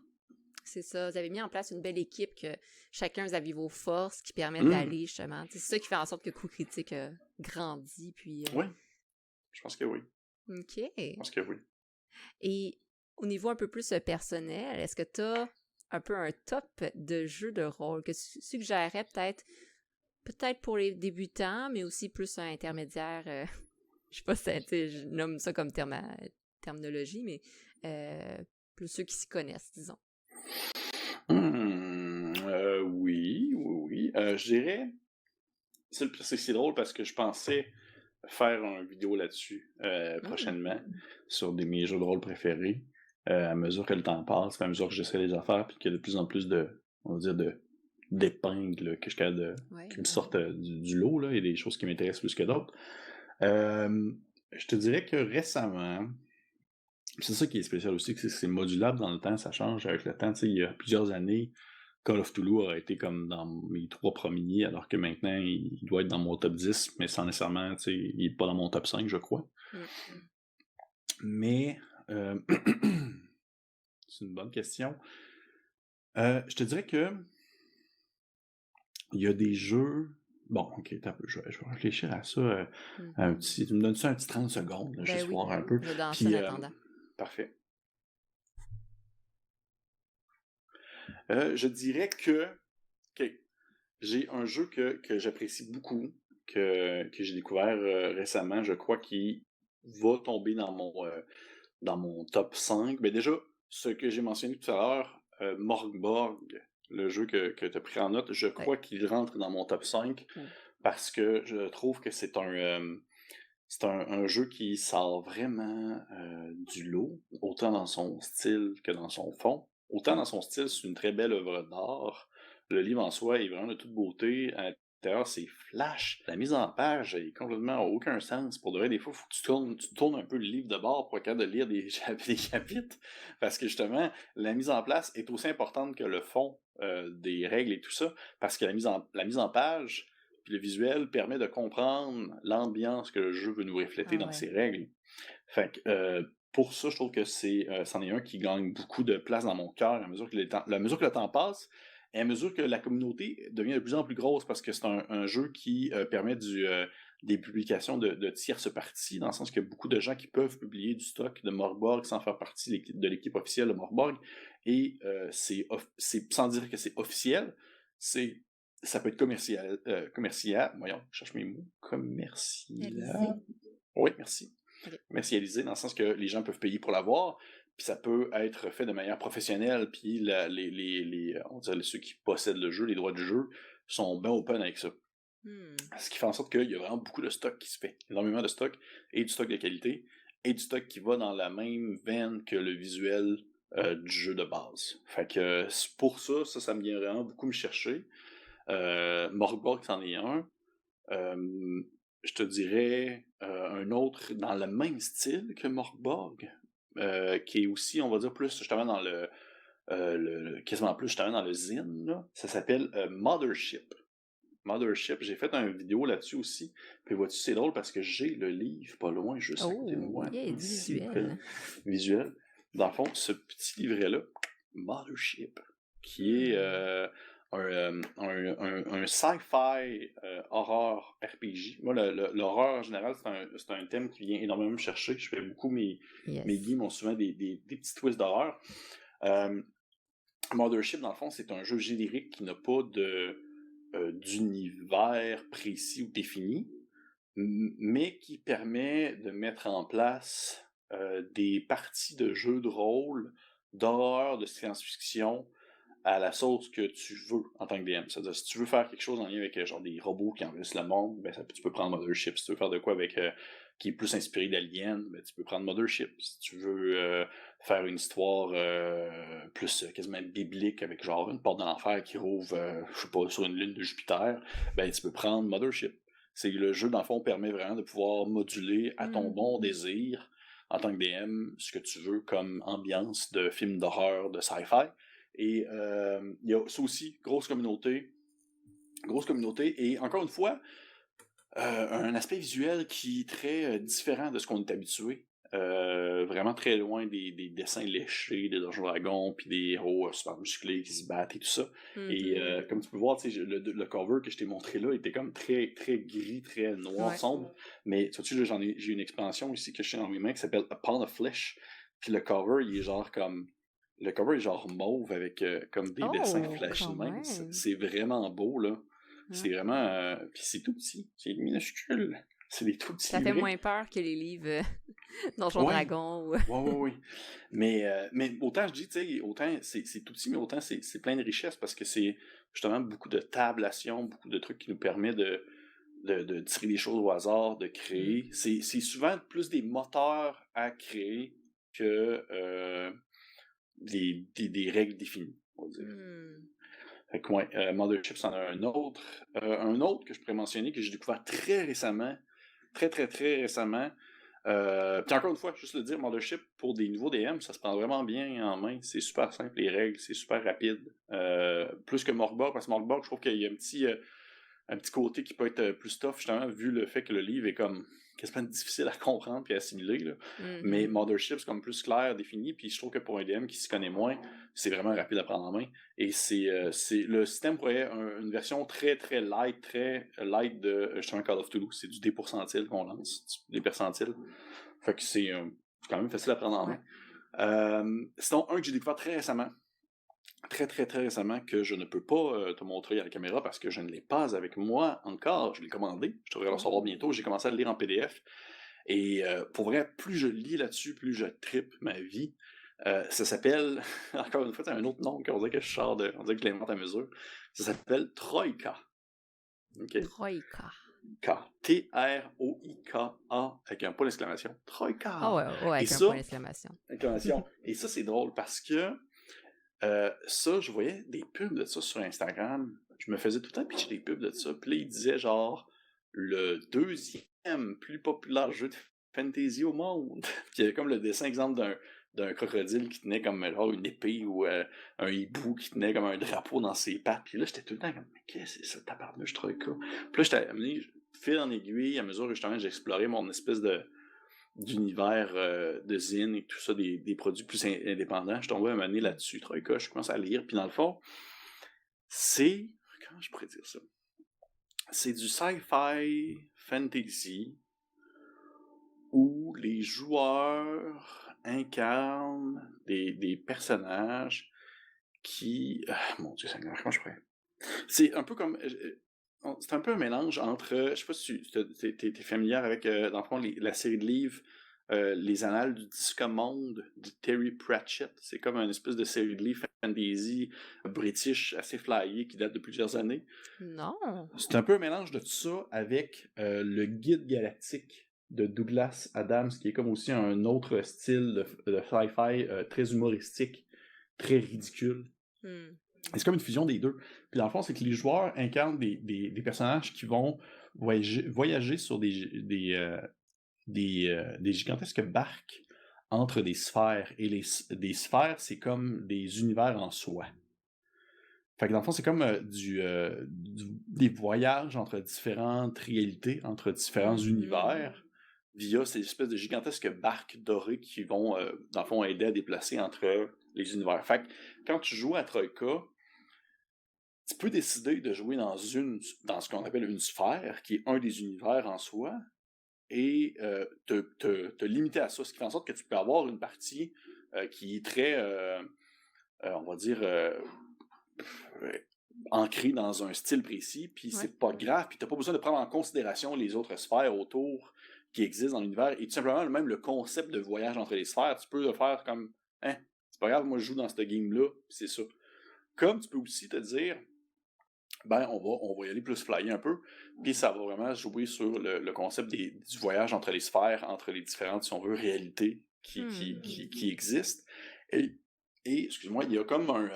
C'est ça, vous avez mis en place une belle équipe que chacun, vous avez vos forces qui permettent d'aller justement. C'est ça qui fait en sorte que Coup Critique grandit, puis... Oui, je pense que oui. OK. Je pense que oui. Et au niveau un peu plus personnel, est-ce que tu as un peu un top de jeux de rôle que tu suggérerais peut-être pour les débutants, mais aussi plus un intermédiaire, je sais pas si je nomme ça comme terminologie, mais plus ceux qui s'y connaissent, disons. Oui. Je dirais, c'est drôle parce que je pensais faire une vidéo là-dessus prochainement sur mes jeux de rôle préférés à mesure que le temps passe, à mesure que j'essaie les affaires, puis qu'il y a de plus en plus d'épingles que je qui me sortent du lot, là, et des choses qui m'intéressent plus que d'autres. Je te dirais que récemment, c'est ça qui est spécial aussi, que c'est modulable dans le temps, ça change avec le temps. Il y a plusieurs années, Call of Cthulhu aurait été comme dans mes 3 premiers, alors que maintenant, il doit être dans mon top 10, mais sans nécessairement, il n'est pas dans mon top 5, je crois. Mais C'est une bonne question. Je te dirais que il y a des jeux... Bon, ok, attends un peu, je vais réfléchir à ça. Tu me donnes ça un petit 30 secondes, là, juste voir un peu. Je vais danser Puis, en attendant. parfait. Je dirais que j'ai un jeu que j'apprécie beaucoup, que j'ai découvert récemment, je crois qu'il va tomber dans mon top 5. Mais déjà, ce que j'ai mentionné tout à l'heure, Morgborg, le jeu que tu as pris en note, je crois qu'il rentre dans mon top 5 parce que je trouve que c'est un jeu qui sort vraiment du lot, autant dans son style que dans son fond. Autant dans son style, c'est une très belle œuvre d'art. Le livre en soi est vraiment de toute beauté. À l'intérieur, c'est flash. La mise en page est complètement aucun sens. Pour de vrai, des fois, il faut que tu tournes un peu le livre de bord pour être capable de lire des chapitres. Parce que justement, la mise en place est aussi importante que le fond des règles et tout ça. Parce que la mise en page, puis le visuel permet de comprendre l'ambiance que le jeu veut nous refléter dans ses règles. Fait que pour ça, je trouve que c'en est un qui gagne beaucoup de place dans mon cœur à mesure que le temps passe et à mesure que la communauté devient de plus en plus grosse parce que c'est un jeu qui permet des publications de tierces parties, dans le sens qu'il y a beaucoup de gens qui peuvent publier du stock de Morgborg sans faire partie de l'équipe officielle de Morgborg. Et c'est sans dire que c'est officiel, ça peut être commercial. Voyons, je cherche mes mots. Commercial. Oui, merci. Okay. Commercialisé, dans le sens que les gens peuvent payer pour l'avoir, puis ça peut être fait de manière professionnelle, puis on dirait ceux qui possèdent le jeu, les droits du jeu, sont bien open avec ça. Ce qui fait en sorte qu'il y a vraiment beaucoup de stock qui se fait, énormément de stock, et du stock de qualité, et du stock qui va dans la même veine que le visuel du jeu de base. Fait que pour ça me vient vraiment beaucoup me chercher. Morgborg, c'en est un. Je te dirais un autre dans le même style que Morgborg, qui est aussi, on va dire, plus justement dans quasiment plus justement dans le zine, là. Ça s'appelle Mothership. Mothership, j'ai fait une vidéo là-dessus aussi. Puis vois-tu, c'est drôle parce que j'ai le livre pas loin, juste à côté de moi. Ici, visuel. Dans le fond, ce petit livret-là, Mothership, qui est un sci-fi horreur RPG. Moi, l'horreur en général, c'est un thème qui vient énormément me chercher. Je fais beaucoup, mes games ont souvent des petits twists d'horreur. Mothership, dans le fond, c'est un jeu générique qui n'a pas d'univers précis ou défini, mais qui permet de mettre en place des parties de jeux de rôle, d'horreur, de science-fiction, à la sauce que tu veux en tant que DM. C'est-à-dire, si tu veux faire quelque chose en lien avec genre des robots qui envahissent le monde, ben, tu peux prendre Mothership. Si tu veux faire de quoi avec qui est plus inspiré d'Alien, ben, tu peux prendre Mothership. Si tu veux faire une histoire plus quasiment biblique avec genre une porte de l'enfer qui rouvre, je sais pas, sur une lune de Jupiter, ben tu peux prendre Mothership. C'est le jeu, dans le fond, permet vraiment de pouvoir moduler à ton bon désir en tant que DM ce que tu veux comme ambiance de film d'horreur, de sci-fi. Et il y a ça aussi, grosse communauté, et encore une fois, un aspect visuel qui est très différent de ce qu'on est habitué. Vraiment très loin des dessins léchés, des Donjons Dragons, puis des héros super musclés qui se battent et tout ça. Et comme tu peux voir, le cover que je t'ai montré là était comme très, très gris, très noir, sombre. Mais tu vois, j'ai une expansion ici que je tiens dans mes mains qui s'appelle A Pound of Flesh. Puis le cover, il est genre comme... Le cover est genre mauve avec comme des dessins flashy même. C'est vraiment beau, là. C'est vraiment... Puis c'est tout petit. C'est minuscule. C'est des tout petits. Ça fait moins peur que les livres Donjons Dragons. Oui. Mais autant je dis, tu sais, autant c'est tout petit, mais autant c'est plein de richesses parce que c'est justement beaucoup de tablation, beaucoup de trucs qui nous permettent de tirer des choses au hasard, de créer. C'est souvent plus des moteurs à créer que... des règles définies, on va dire. Fait que, Mothership, c'en a un autre. Un autre que je pourrais mentionner, que j'ai découvert très récemment. Très, très, très récemment. Puis encore une fois, juste le dire, Mothership, pour des nouveaux DM, ça se prend vraiment bien en main. C'est super simple, les règles, c'est super rapide. Plus que Morgborg, parce que Morgborg, je trouve qu'il y a un petit côté qui peut être plus tough, justement, vu le fait que le livre est comme quasiment difficile à comprendre et à assimiler, là. Mm-hmm. Mais Mothership, c'est comme plus clair, défini, puis je trouve que pour un DM qui s'y connaît moins, c'est vraiment rapide à prendre en main. Et le système pourrait une version très, très light de justement Call of Toulouse. C'est du dé pourcentile qu'on lance, des percentiles. Fait que c'est quand même facile à prendre en main. Sinon, un que j'ai découvert très récemment, très récemment, que je ne peux pas te montrer à la caméra parce que je ne l'ai pas avec moi encore. Je l'ai commandé. Je devrais le recevoir bientôt. J'ai commencé à le lire en PDF. Et pour vrai, plus je lis là-dessus, plus je trippe ma vie. Ça s'appelle, encore une fois, c'est un autre nom qu'on dirait que je sors de, on dirait que je l'invente à mesure. Ça s'appelle Troïka. Okay? Troïka. Troika avec un point d'exclamation. Troïka. Ah ouais, avec un point d'exclamation. Et ça, c'est drôle parce que ça, je voyais des pubs de ça sur Instagram. Je me faisais tout le temps pitcher des pubs de ça. Puis là, il disait genre le 2e plus populaire jeu de fantasy au monde. Puis il y avait comme le dessin exemple d'un crocodile qui tenait comme genre une épée ou un hibou qui tenait comme un drapeau dans ses pattes. Puis là, j'étais tout le temps comme, mais qu'est-ce que c'est ça, tabarnouche, Troïka? Puis là, j'étais amené fil en aiguille à mesure que justement j'explorais mon espèce d'univers de zine et tout ça, des produits plus indépendants. Je tombais à m'amener là-dessus, Troïka, je commence à lire. Puis dans le fond, c'est... Comment je pourrais dire ça? C'est du sci-fi fantasy où les joueurs incarnent des personnages qui... mon Dieu, ça comment je pourrais... C'est un peu comme... C'est un peu un mélange entre... Je sais pas si tu es familière avec, dans le fond, la série de livres Les Annales du Disque Monde de Terry Pratchett. C'est comme une espèce de série de livres fantasy british assez flyé qui date de plusieurs années. Non. C'est un peu un mélange de tout ça avec le Guide Galactique de Douglas Adams, qui est comme aussi un autre style de sci-fi très humoristique, très ridicule. C'est comme une fusion des deux. Puis dans le fond, c'est que les joueurs incarnent des personnages qui vont voyager sur des gigantesques barques entre des sphères. Et des sphères, c'est comme des univers en soi. Fait que dans le fond, c'est comme des voyages entre différentes réalités, entre différents univers, via ces espèces de gigantesques barques dorées qui vont, dans le fond, aider à déplacer entre les univers. Fait que quand tu joues à Troïka, tu peux décider de jouer dans ce qu'on appelle une sphère, qui est un des univers en soi, et te limiter à ça, ce qui fait en sorte que tu peux avoir une partie qui est très, on va dire, ancrée dans un style précis, puis c'est pas grave, puis t'as pas besoin de prendre en considération les autres sphères autour qui existent dans l'univers, et tout simplement, même le concept de voyage entre les sphères, tu peux le faire comme, c'est pas grave, moi je joue dans ce game-là, puis c'est ça. Comme tu peux aussi te dire, on va y aller plus flyer un peu, puis ça va vraiment jouer sur le concept du voyage entre les sphères, entre les différentes, si on veut, réalités qui existent. Et excuse-moi, il y a comme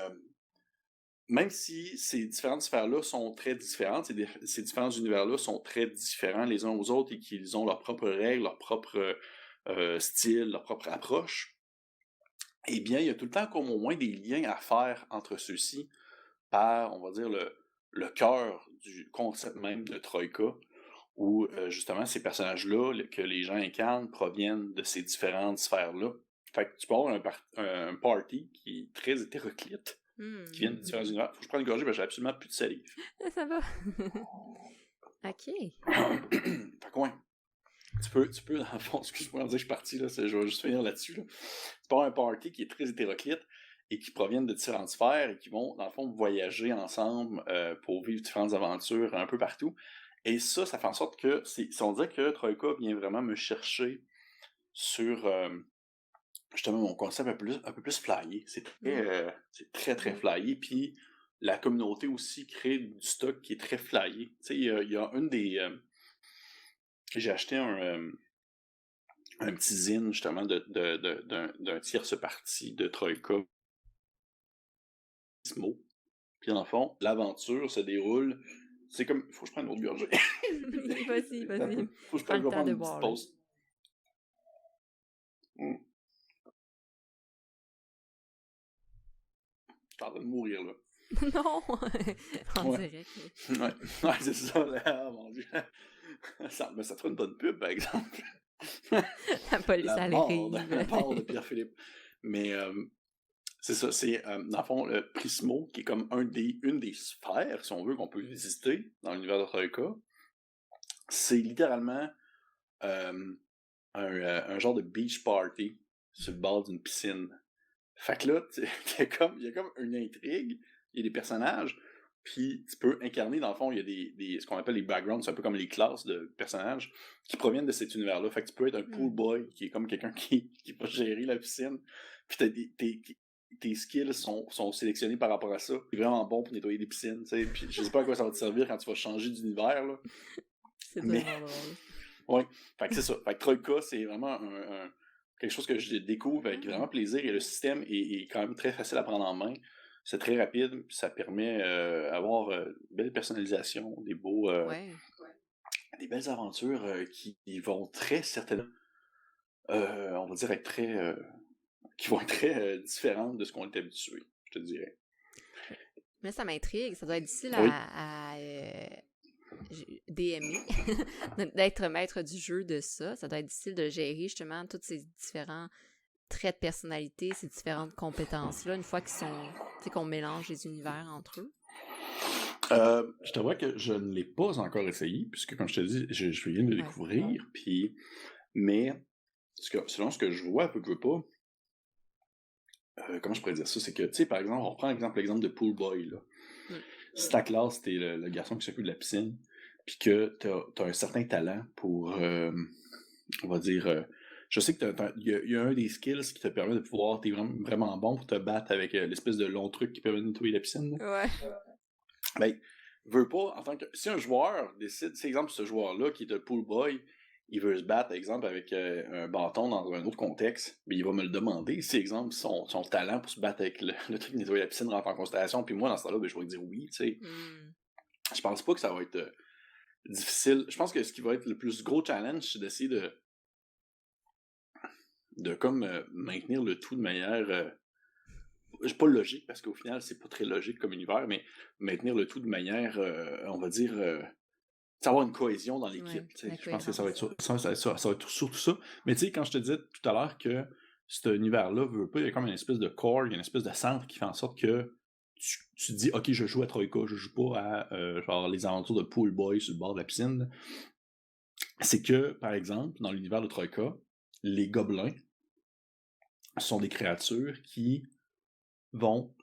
même si ces différentes sphères-là sont très différentes, ces différents univers-là sont très différents les uns aux autres et qu'ils ont leurs propres règles, leur propre style, leur propre approche, eh bien, il y a tout le temps comme au moins des liens à faire entre ceux-ci par, on va dire, le cœur du concept même de Troïka, où justement ces personnages-là que les gens incarnent proviennent de ces différentes sphères-là. Fait que tu peux avoir un party qui est très hétéroclite, qui vient de différents univers. Faut que je prenne une gorgée parce que j'ai absolument plus de salive. Ça va. OK. Fait quoi? Tu peux, dans le fond, excuse-moi, je suis parti, là, je vais juste finir là-dessus. Là. Tu peux avoir un party qui est très hétéroclite et qui proviennent de différentes sphères et qui vont, dans le fond, voyager ensemble pour vivre différentes aventures un peu partout. Et ça fait en sorte que, si on dirait que Troïka vient vraiment me chercher sur, justement, mon concept un peu plus flyé. C'est très flyé. Puis la communauté aussi crée du stock qui est très flyé. Tu sais, il y a une des... j'ai acheté un petit zine, justement, d'un tierce partie de Troïka. Puis dans le fond, l'aventure se déroule. C'est comme. Faut que je prenne une autre gorgée. Vas-y. Faut que je prenne une petite pause. Je suis en train de mourir, là. Non! On dirait que... Ouais, c'est ça, là. Oh, mon Dieu. Mais ça te fera une bonne pub, par exemple. La police La arrive. mort de Pierre-Philippe. Mais c'est ça, c'est dans le fond le Prismo, qui est comme une des sphères, si on veut, qu'on peut visiter dans l'univers de Troika. C'est littéralement un genre de beach party sur le bord d'une piscine. Fait que là, il y a comme une intrigue, il y a des personnages, puis tu peux incarner, dans le fond, il y a ce qu'on appelle les backgrounds, c'est un peu comme les classes de personnages qui proviennent de cet univers-là. Fait que tu peux être un pool boy, qui est comme quelqu'un qui va gérer la piscine, puis tes skills sont sélectionnés par rapport à ça. C'est vraiment bon pour nettoyer des piscines, tu sais, puis je sais pas à quoi ça va te servir quand tu vas changer d'univers, là. C'est tellement drôle. Ouais, fait que c'est ça. Fait que Troika, c'est vraiment quelque chose que je découvre avec vraiment plaisir, et le système est quand même très facile à prendre en main. C'est très rapide, puis ça permet d'avoir une belle personnalisation, des belles aventures qui vont très certainement, on va dire, qui vont être très différentes de ce qu'on est habitué, je te dirais. Mais ça m'intrigue, ça doit être difficile Oui. à DMer, d'être maître du jeu de ça. Ça doit être difficile de gérer justement tous ces différents traits de personnalité, ces différentes compétences-là, une fois qu'on mélange les univers entre eux. Je t'avoue que je ne l'ai pas encore essayé, puisque, comme je te dis, je viens de le découvrir, mais selon ce que je vois, peu pas, comment je pourrais dire ça, c'est que, tu sais, par exemple, on prend l'exemple de Pool Boy, là. Si ta classe, t'es le garçon qui s'occupe de la piscine, puis que t'as un certain talent pour, on va dire, je sais que il y a un des skills qui te permet de pouvoir, t'es vraiment bon pour te battre avec l'espèce de long truc qui permet de nettoyer la piscine, là. Ouais. Ben, veut pas, en tant que, si un joueur décide, c'est exemple ce joueur-là qui est un pool boy, il veut se battre, exemple, avec un bâton dans un autre contexte, mais il va me le demander. Si, exemple, son talent pour se battre avec le truc de nettoyer la piscine rentre en considération, puis moi, dans ce temps-là, ben, je vais dire oui, tu sais. Je pense pas que ça va être difficile. Je pense que ce qui va être le plus gros challenge, c'est d'essayer de comme maintenir le tout de manière pas logique, parce qu'au final, c'est pas très logique comme univers, mais maintenir le tout de manière, on va dire, avoir une cohésion dans l'équipe. Je pense que ça va être surtout ça. Mais tu sais, quand je te disais tout à l'heure que cet univers-là veut pas, il y a comme une espèce de core, il y a une espèce de centre qui fait en sorte que tu te dis, ok, je joue à Troika, je joue pas à genre les aventures de Pool Boy sur le bord de la piscine. C'est que, par exemple, dans l'univers de Troika, les gobelins sont des créatures qui vont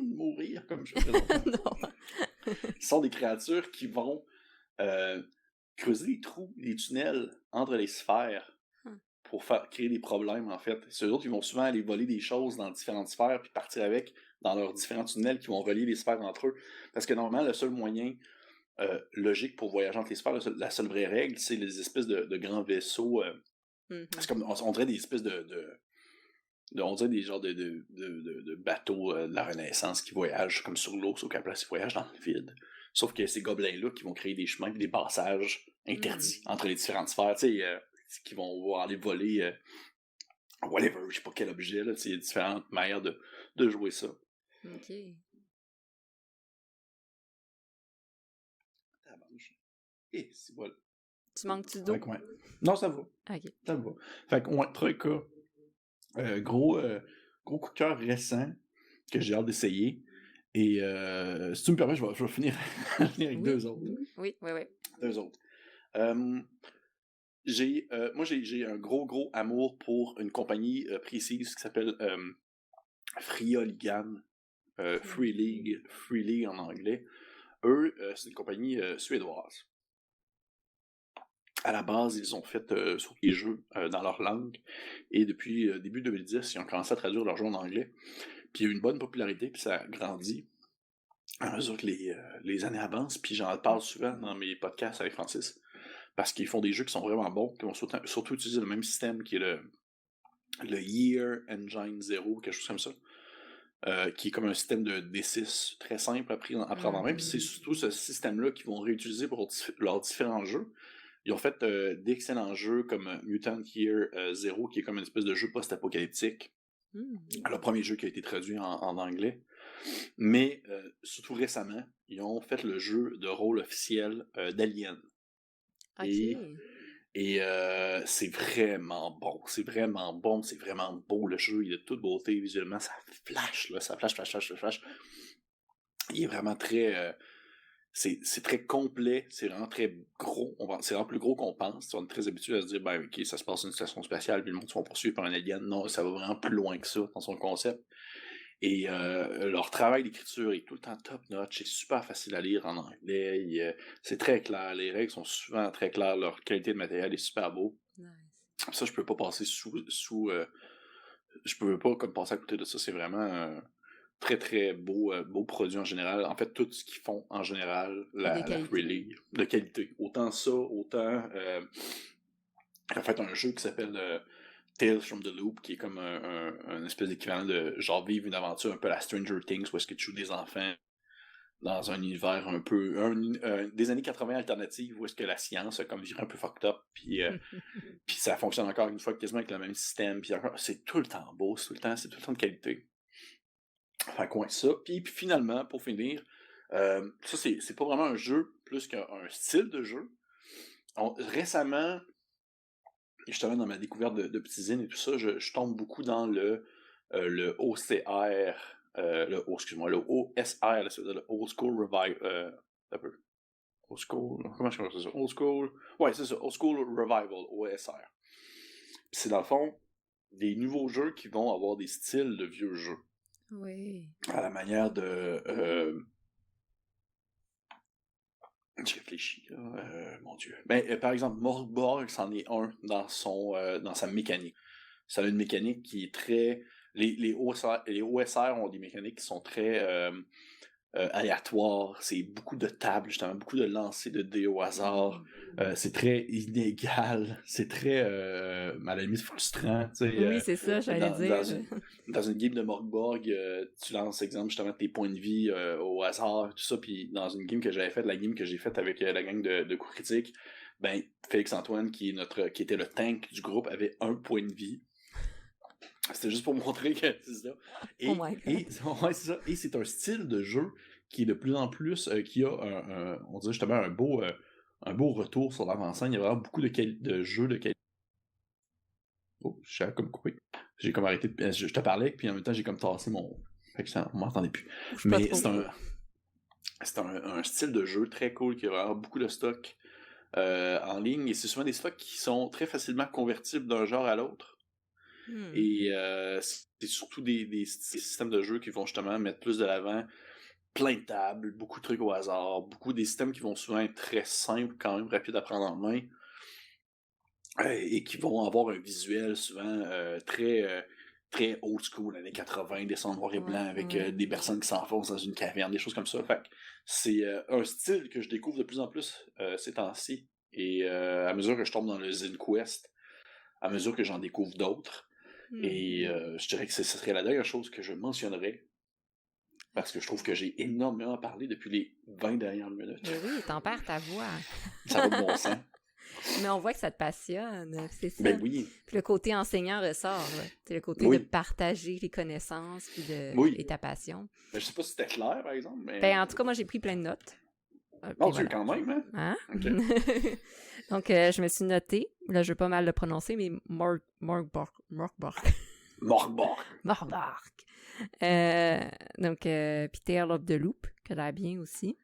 mourir comme je fais longtemps. Ce sont des créatures qui vont creuser des trous, des tunnels entre les sphères pour créer des problèmes, en fait. Ceux autres, ils vont souvent aller voler des choses dans différentes sphères puis partir avec dans leurs différents tunnels qui vont relier les sphères entre eux. Parce que normalement, le seul moyen logique pour voyager entre les sphères, la seule vraie règle, c'est les espèces de grands vaisseaux. C'est comme, on dirait des espèces on dirait des genres de bateaux de la Renaissance qui voyagent comme sur l'eau, sauf qu'à la place, ils voyagent dans le vide. Sauf que ces gobelins-là qui vont créer des chemins, des passages interdits entre les différentes sphères, tu sais, qui vont aller voler whatever, je sais pas quel objet, là, il y a différentes manières de jouer ça. Ok. Et c'est voilà. Tu manques-tu d'eau? Ouais. Non, ça va. Ok. Ça va. Fait que, Troika, gros coup de cœur récent que j'ai hâte d'essayer. Et si tu me permets, je vais finir avec deux autres. Oui. Deux autres. Moi, j'ai un gros amour pour une compagnie précise qui s'appelle Frioligan. Free League en anglais. Eux, c'est une compagnie suédoise. À la base, ils ont fait surtout des jeux dans leur langue. Et depuis début 2010, ils ont commencé à traduire leurs jeux en anglais. Puis il y a eu une bonne popularité, puis ça a grandi à mesure que les années avancent. Puis j'en parle souvent dans mes podcasts avec Francis. Parce qu'ils font des jeux qui sont vraiment bons, qui vont surtout utiliser le même système qui est le Year Engine 0, quelque chose comme ça. Qui est comme un système de D6 très simple à prendre en main. Puis c'est surtout ce système-là qu'ils vont réutiliser pour leurs différents jeux. Ils ont fait d'excellents jeux comme Mutant Year 0, qui est comme une espèce de jeu post-apocalyptique. Le premier jeu qui a été traduit en anglais. Mais surtout récemment, ils ont fait le jeu de rôle officiel d'Alien. OK. Et c'est vraiment bon. C'est vraiment bon. C'est vraiment beau, le jeu. Il est de toute beauté visuellement. Ça flash, là. Ça flash, flash, flash, flash, flash. Il est vraiment très... c'est très complet. C'est vraiment très gros. C'est vraiment plus gros qu'on pense. On est très habitué à se dire, ben, OK, ça se passe dans une station spatiale, puis le monde se font poursuivre par un alien. Non, ça va vraiment plus loin que ça dans son concept. Et leur travail d'écriture est tout le temps top-notch, c'est super facile à lire en anglais, c'est très clair, les règles sont souvent très claires, leur qualité de matériel est super beau. Nice. Ça, je peux pas passer je peux pas comme passer à côté de ça, c'est vraiment un très très beau produit en général. En fait, tout ce qu'ils font en général, Et de la qualité. Free League, de qualité. Autant ça, autant... en fait, un jeu qui s'appelle... Tales from the Loop, qui est comme un espèce d'équivalent de genre vivre une aventure un peu à la Stranger Things, où est-ce que tu joues des enfants dans un univers un peu des années 80 alternatives, où est-ce que la science a comme viré un peu fucked up, puis ça fonctionne encore une fois quasiment avec le même système, puis encore, c'est tout le temps beau, c'est tout le temps de qualité. Enfin, quoi ça. Puis finalement, pour finir, ça c'est pas vraiment un jeu, plus qu'un style de jeu. Récemment, justement, dans ma découverte de petits zines et tout ça, je tombe beaucoup dans le OCR, le OSR, le Old School Revival, un peu. Old School, comment je prononce ça? Old School, ouais, c'est ça, Old School Revival, OSR. Puis c'est dans le fond des nouveaux jeux qui vont avoir des styles de vieux jeux. Oui. À la manière de... je réfléchis, là. Mon Dieu. Ben, par exemple, Morgborg, c'en est un dans sa mécanique. Ça a une mécanique qui est très... Les OSR ont des mécaniques qui sont très aléatoires. C'est beaucoup de tables, justement, beaucoup de lancers de dés au hasard. C'est très inégal. C'est très, à la limite, frustrant. Oui, c'est ça, j'allais dire. Dans une game de Morgborg, tu lances, exemple, justement, tes points de vie au hasard, tout ça. Puis dans une game que j'avais faite, la game que j'ai faite avec la gang de coups critiques, ben, Félix-Antoine, qui était le tank du groupe, avait 1 point de vie. C'était juste pour montrer que c'est ça. Oh my God. Ouais, c'est ça. Et c'est un style de jeu qui est de plus en plus, qui a on dirait justement un beau retour sur l'avant-scène. Il y a vraiment beaucoup de jeux de qualité. Oh, je suis comme coupé. J'ai comme arrêté. Je te parlais, puis en même temps, j'ai comme tassé mon. Fait que ça, on m'entendait plus. Mais c'est un style de jeu très cool qui a vraiment beaucoup de stock en ligne. Et c'est souvent des stocks qui sont très facilement convertibles d'un genre à l'autre. Et c'est surtout des systèmes de jeu qui vont justement mettre plus de l'avant plein de tables, beaucoup de trucs au hasard, beaucoup des systèmes qui vont souvent être très simples, quand même rapides à prendre en main, et qui vont avoir un visuel souvent très old school, années 80, des sons noir et blanc, avec des personnes qui s'enfoncent dans une caverne, des choses comme ça. Fait que c'est un style que je découvre de plus en plus ces temps-ci. Et à mesure que je tombe dans le Zine Quest, à mesure que j'en découvre d'autres, et je dirais que ce serait la dernière chose que je mentionnerais, parce que je trouve que j'ai énormément parlé depuis les 20 dernières minutes. Mais oui, t'en perds ta voix. Ça va de bon sens. Mais on voit que ça te passionne, c'est ça. Ben oui. Puis le côté enseignant ressort, c'est le côté de partager les connaissances puis et ta passion. Ben, je sais pas si c'était clair, par exemple, mais... Ben, en tout cas, moi, j'ai pris plein de notes. Mon Dieu, quand même, hein? Okay. Donc, je me suis notée, là, je vais pas mal le prononcer, mais Morgborg. Donc, puis Tale of the Loop, que l'air bien aussi.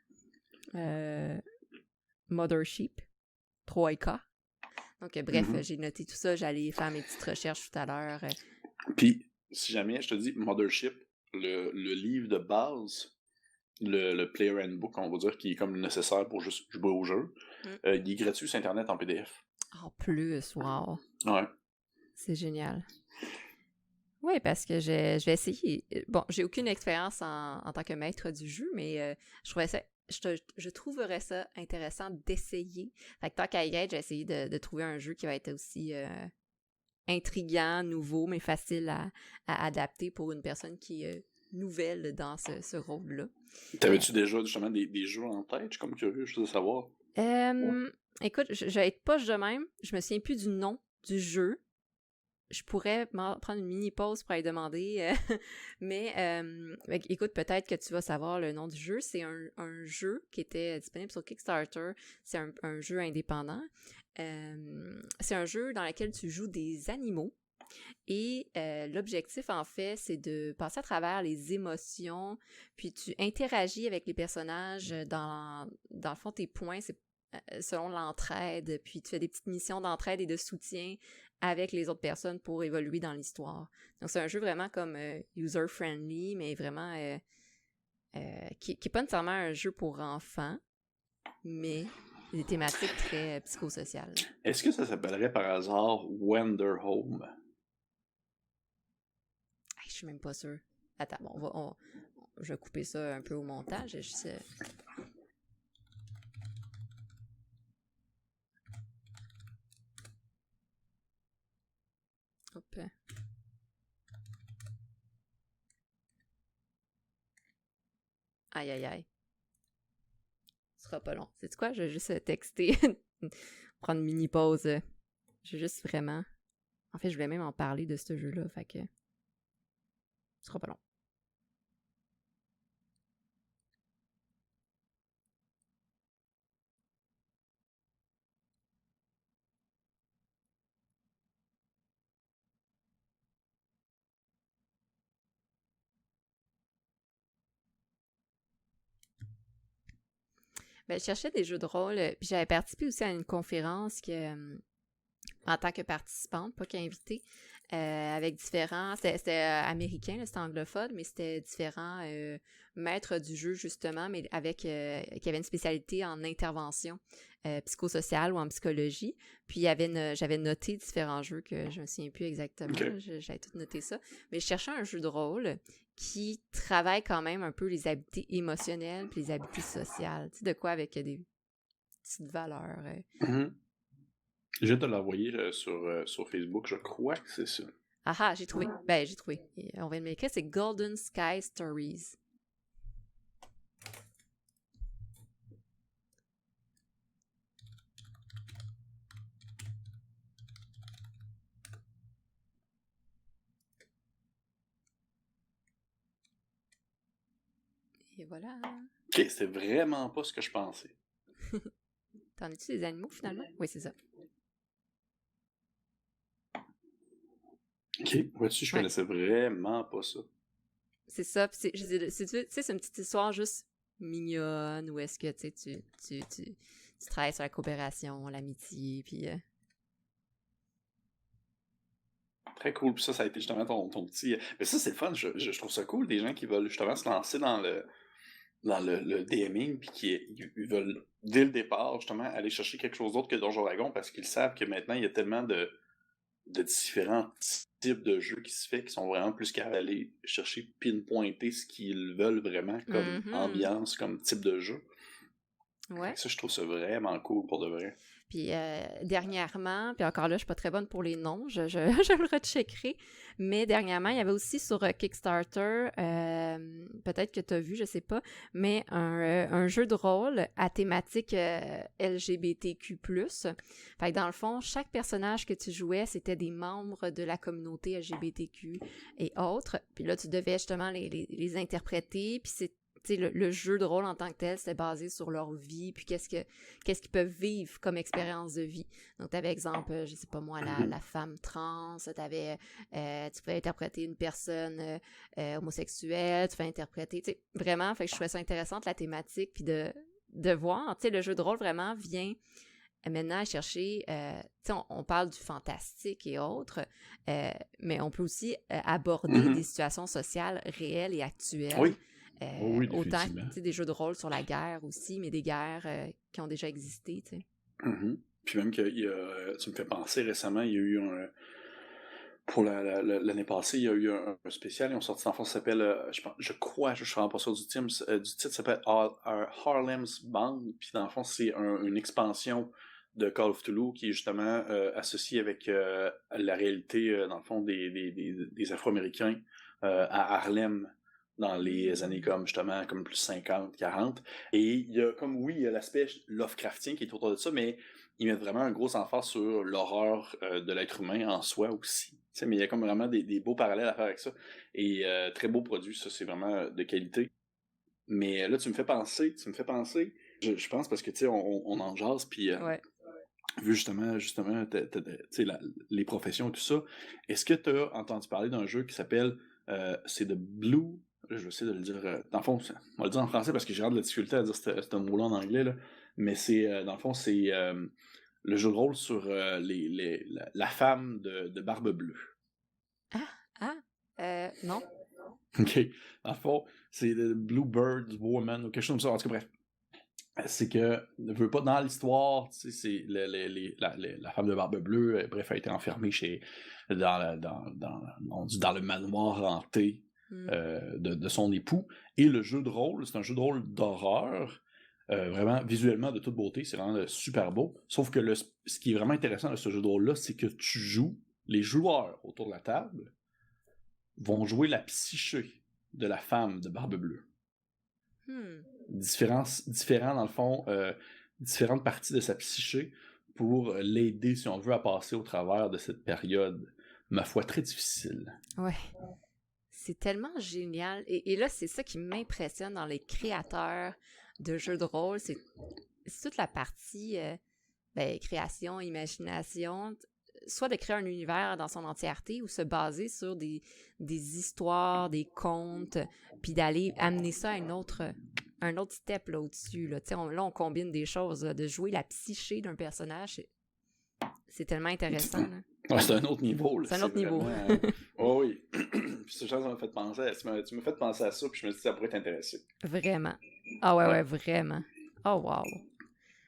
Mothership, 3K. Donc, bref, j'ai noté tout ça, j'allais faire mes petites recherches tout à l'heure. Puis, si jamais je te dis Mothership, le livre de base, le Player Handbook, on va dire, qui est comme nécessaire pour juste jouer au jeu, il est gratuit sur Internet en PDF. En plus, wow. Ouais. C'est génial. Oui, parce que je vais essayer. Bon, j'ai aucune expérience en tant que maître du jeu, mais je trouverais ça intéressant d'essayer. Fait que tant qu'à y être, j'ai essayé de trouver un jeu qui va être aussi intriguant, nouveau, mais facile à adapter pour une personne qui est nouvelle dans ce rôle-là. T'avais-tu déjà justement des jeux en tête? Je suis comme curieux, je veux savoir. Écoute, je vais être poche de même. Je me souviens plus du nom du jeu. je pourrais prendre une mini pause pour aller demander, mais écoute, peut-être que tu vas savoir le nom du jeu. C'est un jeu qui était disponible sur Kickstarter. C'est un jeu indépendant. C'est un jeu dans lequel tu joues des animaux. Et l'objectif, en fait, c'est de passer à travers les émotions, puis tu interagis avec les personnages dans le fond, tes points, c'est selon l'entraide, puis tu fais des petites missions d'entraide et de soutien avec les autres personnes pour évoluer dans l'histoire. Donc, c'est un jeu vraiment comme user-friendly, mais vraiment qui n'est pas nécessairement un jeu pour enfants, mais des thématiques très psychosociales. Est-ce que ça s'appellerait par hasard Wenderhome? Je suis même pas sûre. Attends, bon, je vais couper ça un peu au montage. Hop. Aïe, aïe, aïe. Ce sera pas long. Sais-tu quoi? Je vais juste texter. Prendre une mini pause. Je vais juste vraiment... En fait, je voulais même en parler de ce jeu-là. Fait que... Ce sera pas long. Ben, je cherchais des jeux de rôle, puis j'avais participé aussi à une conférence en tant que participante, pas qu'invitée, avec différents... C'était américain, là, c'était anglophone, mais c'était différents maîtres du jeu, justement, mais avec qui avaient une spécialité en intervention psychosociale ou en psychologie. Puis j'avais noté différents jeux que je me souviens plus exactement. Okay. J'avais tout noté ça. Mais je cherchais un jeu de rôle qui travaille quand même un peu les habiletés émotionnelles puis les habiletés sociales. Tu sais, de quoi avec des petites valeurs. Mm-hmm. Je viens de l'envoyer sur Facebook, je crois que c'est ça. Ah, j'ai trouvé. Ben, j'ai trouvé. On vient de m'écrire, c'est Golden Sky Stories. Et voilà. Ok, c'était vraiment pas ce que je pensais. T'en as-tu des animaux, finalement? Oui, c'est ça. Ok, vois-tu, je connaissais vraiment pas ça. C'est ça, c'est une petite histoire juste mignonne, où est-ce que, tu travailles sur la coopération, l'amitié, puis... Très cool, puis ça a été justement ton petit... Mais ça, c'est le fun, je trouve ça cool, des gens qui veulent justement se lancer dans le DMing, puis ils veulent, dès le départ, justement, aller chercher quelque chose d'autre que Donjon Dragon, parce qu'ils savent que maintenant, il y a tellement de différents types de jeux qui se fait, qui sont vraiment plus qu'à aller chercher, pinpointer ce qu'ils veulent vraiment comme ambiance, comme type de jeu. Ouais. Ça, je trouve ça vraiment cool pour de vrai. Puis dernièrement, puis encore là, je suis pas très bonne pour les noms, je le recheckerai, mais dernièrement, il y avait aussi sur Kickstarter, peut-être que tu as vu, je sais pas, mais un jeu de rôle à thématique LGBTQ+. Fait que dans le fond, chaque personnage que tu jouais, c'était des membres de la communauté LGBTQ et autres. Puis là, tu devais justement les interpréter, puis c'est le jeu de rôle en tant que tel, c'était basé sur leur vie, puis qu'est-ce qu'ils peuvent vivre comme expérience de vie. Donc, tu avais exemple, je sais pas moi, la femme trans, tu pouvais interpréter une personne homosexuelle, tu pouvais interpréter, tu sais, vraiment, fait que je trouvais ça intéressante, la thématique, puis de voir, tu sais, le jeu de rôle vraiment vient maintenant chercher, tu sais, on parle du fantastique et autres, mais on peut aussi aborder des situations sociales réelles et actuelles. Oui. Oui, autant des jeux de rôle sur la guerre aussi, mais des guerres qui ont déjà existé, tu sais. Puis même que tu me fais penser récemment, il y a eu pour l'année passée, il y a eu un spécial, ils ont sorti en France, ça s'appelle, je crois, je suis vraiment pas sûr du titre, ça s'appelle Harlem's Band, puis dans le fond, c'est une expansion de Call of Cthulhu qui est justement associée avec la réalité, dans le fond, des Afro-Américains à Harlem, dans les années comme justement comme plus 50, 40. Et il y a il y a l'aspect Lovecraftien qui est autour de ça, mais ils mettent vraiment un gros emphase sur l'horreur de l'être humain en soi aussi. sais, mais il y a comme vraiment des beaux parallèles à faire avec ça. Et très beau produit, ça, c'est vraiment de qualité. Mais là, tu me fais penser, je pense parce que, tu sais, on en jase, puis Ouais. vu justement, tu sais, les professions et tout ça, est-ce que tu as entendu parler d'un jeu qui s'appelle, c'est de Blue, là, je vais essayer de le dire, dans le fond, on va le dire en français parce que j'ai vraiment de la difficulté à dire ce mot-là en anglais, là, mais c'est, dans le fond, c'est le jeu de rôle sur la femme de Barbe Bleue. Non? OK. Dans le fond, c'est The Bluebird Woman ou quelque chose comme ça. En tout cas, bref. C'est que, ne veux pas, dans l'histoire, tu sais, c'est la femme de Barbe Bleue, bref, a été enfermée dans le manoir hanté de son époux. Et le jeu de rôle, c'est un jeu de rôle d'horreur, vraiment visuellement de toute beauté, c'est vraiment super beau. Sauf que ce qui est vraiment intéressant de ce jeu de rôle-là, c'est que les joueurs autour de la table vont jouer la psyché de la femme de Barbe Bleue. Différents, dans le fond, différentes parties de sa psyché pour l'aider, si on veut, à passer au travers de cette période, ma foi, très difficile. Ouais. C'est tellement génial. Et là, c'est ça qui m'impressionne dans les créateurs de jeux de rôle. C'est toute la partie création, imagination, soit de créer un univers dans son entièreté ou se baser sur des histoires, des contes, puis d'aller amener ça à un autre step là, au-dessus. Là. On combine des choses, là, de jouer la psyché d'un personnage. C'est tellement intéressant. Là. Ouais, c'est un autre niveau. Là. C'est un autre niveau. Oh, oui. Puis ça, ça m'a fait penser tu m'as fait penser à ça, puis je me suis dit que ça pourrait t'intéresser. Vraiment. Ah ouais, vraiment. Oh wow.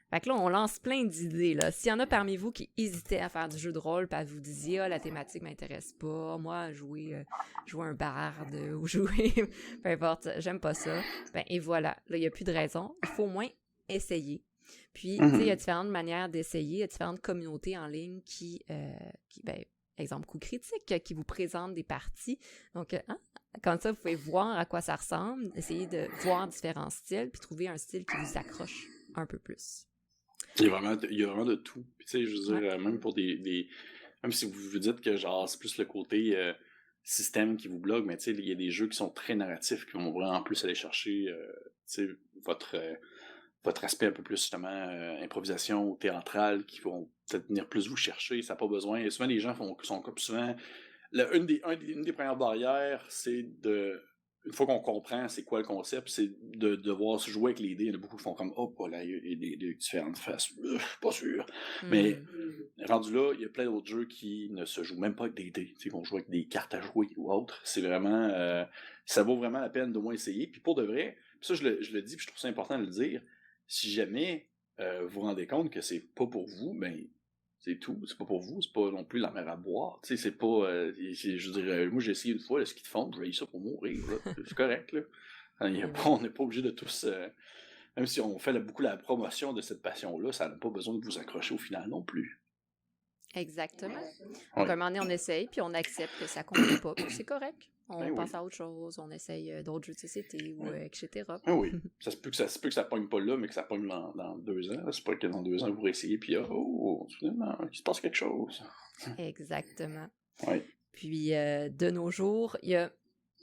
Fait que là, on lance plein d'idées, là. S'il y en a parmi vous qui hésitaient à faire du jeu de rôle, puis vous disiez, la thématique m'intéresse pas, moi, jouer un barde ou jouer, peu importe, j'aime pas ça, et voilà. Là, il n'y a plus de raison. Il faut au moins essayer. Puis, tu sais, il y a différentes manières d'essayer, il y a différentes communautés en ligne qui exemple, Coup Critique, qui vous présentent des parties. Donc, comme ça, vous pouvez voir à quoi ça ressemble, essayer de voir différents styles, puis trouver un style qui vous accroche un peu plus. Il y a vraiment de tout. Puis, tu sais, je veux dire, même pour même si vous vous dites que genre c'est plus le côté système qui vous bloque, mais tu sais, il y a des jeux qui sont très narratifs, qui vont vraiment plus aller chercher tu sais, votre aspect un peu plus justement improvisation ou théâtrale, qui vont peut-être venir plus vous chercher. Ça n'a pas besoin. Souvent, les gens sont comme souvent. Une des premières barrières, c'est une fois qu'on comprend c'est quoi le concept, c'est de devoir se jouer avec les dés. Il y en a beaucoup qui font comme là, il y a des dés différentes faces. Pas sûr. Mais rendu là, il y a plein d'autres jeux qui ne se jouent même pas avec des dés. Ils vont jouer avec des cartes à jouer ou autre. C'est vraiment. Ça vaut vraiment la peine de moins essayer. Puis pour de vrai, puis ça je le dis, puis je trouve ça important de le dire. Si jamais vous vous rendez compte que c'est pas pour vous, ben c'est tout, c'est pas pour vous, c'est pas non plus la mer à boire, tu sais, c'est pas, je veux dire, moi j'ai essayé une fois le ski de fond, j'ai eu ça pour mourir, là. C'est correct, là. On n'est pas obligé de tous, même si on fait beaucoup la promotion de cette passion-là, ça n'a pas besoin de vous accrocher au final non plus. Exactement. Donc, à un moment donné, on essaye, puis on accepte que ça ne convient pas, puis c'est correct. On passe à autre chose, on essaye d'autres jeux de société, ou etc. Oui, ça se peut que ça pogne pas là, mais que ça pogne dans 2 ans. C'est pas que dans 2 ans, vous réessayez, puis finalement, il se passe quelque chose. Exactement. Oui. Puis, de nos jours, il y a...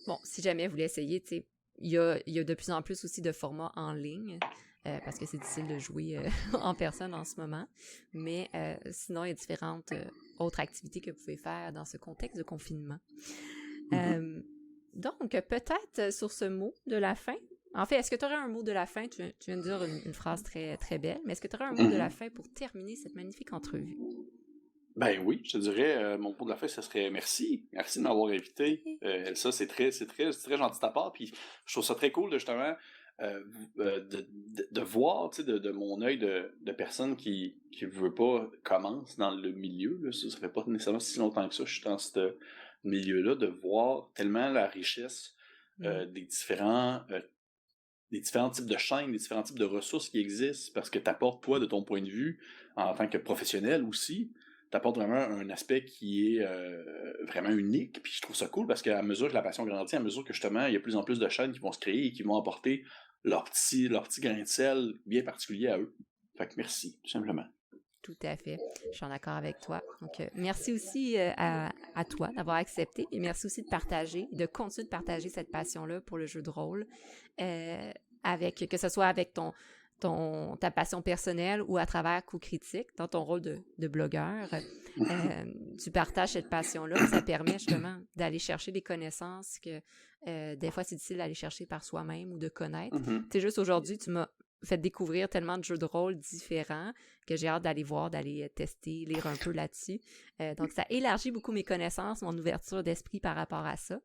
Bon, si jamais vous voulez essayer, tu sais, il y a de plus en plus aussi de formats en ligne, parce que c'est difficile de jouer en personne en ce moment. Mais sinon, il y a différentes autres activités que vous pouvez faire dans ce contexte de confinement. Donc, peut-être sur ce mot de la fin. En fait, est-ce que tu aurais un mot de la fin? Tu viens de dire une phrase très, très belle, mais est-ce que tu aurais un mot de la fin pour terminer cette magnifique entrevue? Ben oui, je te dirais, mon mot de la fin, ce serait merci. Merci de m'avoir invité. Elsa, c'est très gentil de ta part. Puis je trouve ça très cool de justement de voir, tu sais, de mon œil de personne qui veut pas commence dans le milieu. Là, ça fait pas nécessairement si longtemps que ça, je suis dans ce milieu-là, de voir tellement la richesse des différents types de chaînes, des différents types de ressources qui existent, parce que tu apportes, toi, de ton point de vue, en tant que professionnel aussi, t'apportes vraiment un aspect qui est vraiment unique, puis je trouve ça cool, parce qu'à mesure que la passion grandit, à mesure que justement, il y a de plus en plus de chaînes qui vont se créer et qui vont apporter leur petit grain de sel bien particulier à eux. Fait que merci, tout simplement. Tout à fait. Je suis en accord avec toi. Donc, merci aussi à toi d'avoir accepté et merci aussi de partager, de continuer de partager cette passion-là pour le jeu de rôle, que ce soit avec ta passion personnelle ou à travers Coup Critique, dans ton rôle de blogueur. Tu partages cette passion-là, ça permet justement d'aller chercher des connaissances que des fois c'est difficile d'aller chercher par soi-même ou de connaître. C'est juste aujourd'hui, tu m'as fait découvrir tellement de jeux de rôle différents que j'ai hâte d'aller voir, d'aller tester, lire un peu là-dessus. Donc, ça élargit beaucoup mes connaissances, mon ouverture d'esprit par rapport à ça.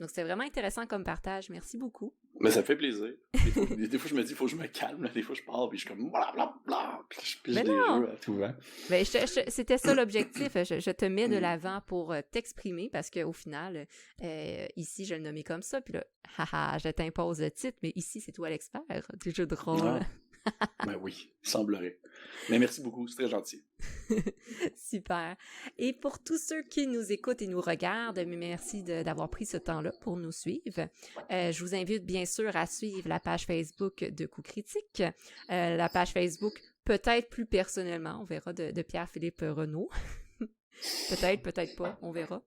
Donc, c'est vraiment intéressant comme partage. Merci beaucoup. Mais ça me fait plaisir. Des fois, je me dis, il faut que je me calme. Là. Des fois, je pars, puis je suis comme blablabla. Puis je pige des jeux à tout vent. Ben, c'était ça l'objectif. Je te mets de l'avant pour t'exprimer parce qu'au final, ici, je le nommais comme ça. Puis là, haha, je t'impose le titre, mais ici, c'est toi l'expert du jeu de rôle. Ben oui, il semblerait. Mais merci beaucoup, c'est très gentil. Super. Et pour tous ceux qui nous écoutent et nous regardent, merci d'avoir pris ce temps-là pour nous suivre. Je vous invite bien sûr à suivre la page Facebook de Coup Critique, la page Facebook peut-être plus personnellement, on verra, de Pierre-Philippe Renaud. Peut-être pas, on verra.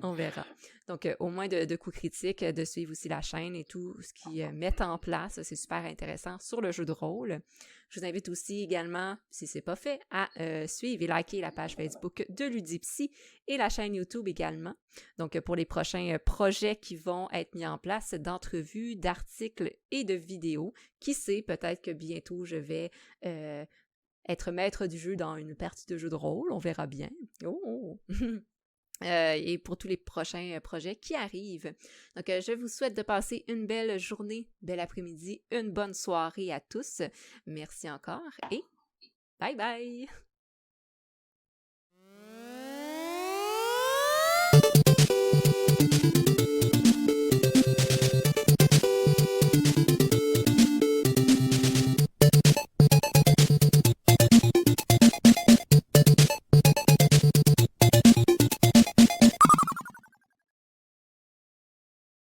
On verra. Donc, au moins de Coup Critique, de suivre aussi la chaîne et tout ce qu'ils mettent en place, c'est super intéressant sur le jeu de rôle. Je vous invite aussi également, si c'est pas fait, à suivre et liker la page Facebook de Ludipsy et la chaîne YouTube également. Donc, pour les prochains projets qui vont être mis en place, d'entrevues, d'articles et de vidéos, qui sait, peut-être que bientôt je vais être maître du jeu dans une partie de jeu de rôle, on verra bien. Oh! Et pour tous les prochains projets qui arrivent. Donc, je vous souhaite de passer une belle journée, bel après-midi, une bonne soirée à tous. Merci encore et bye bye!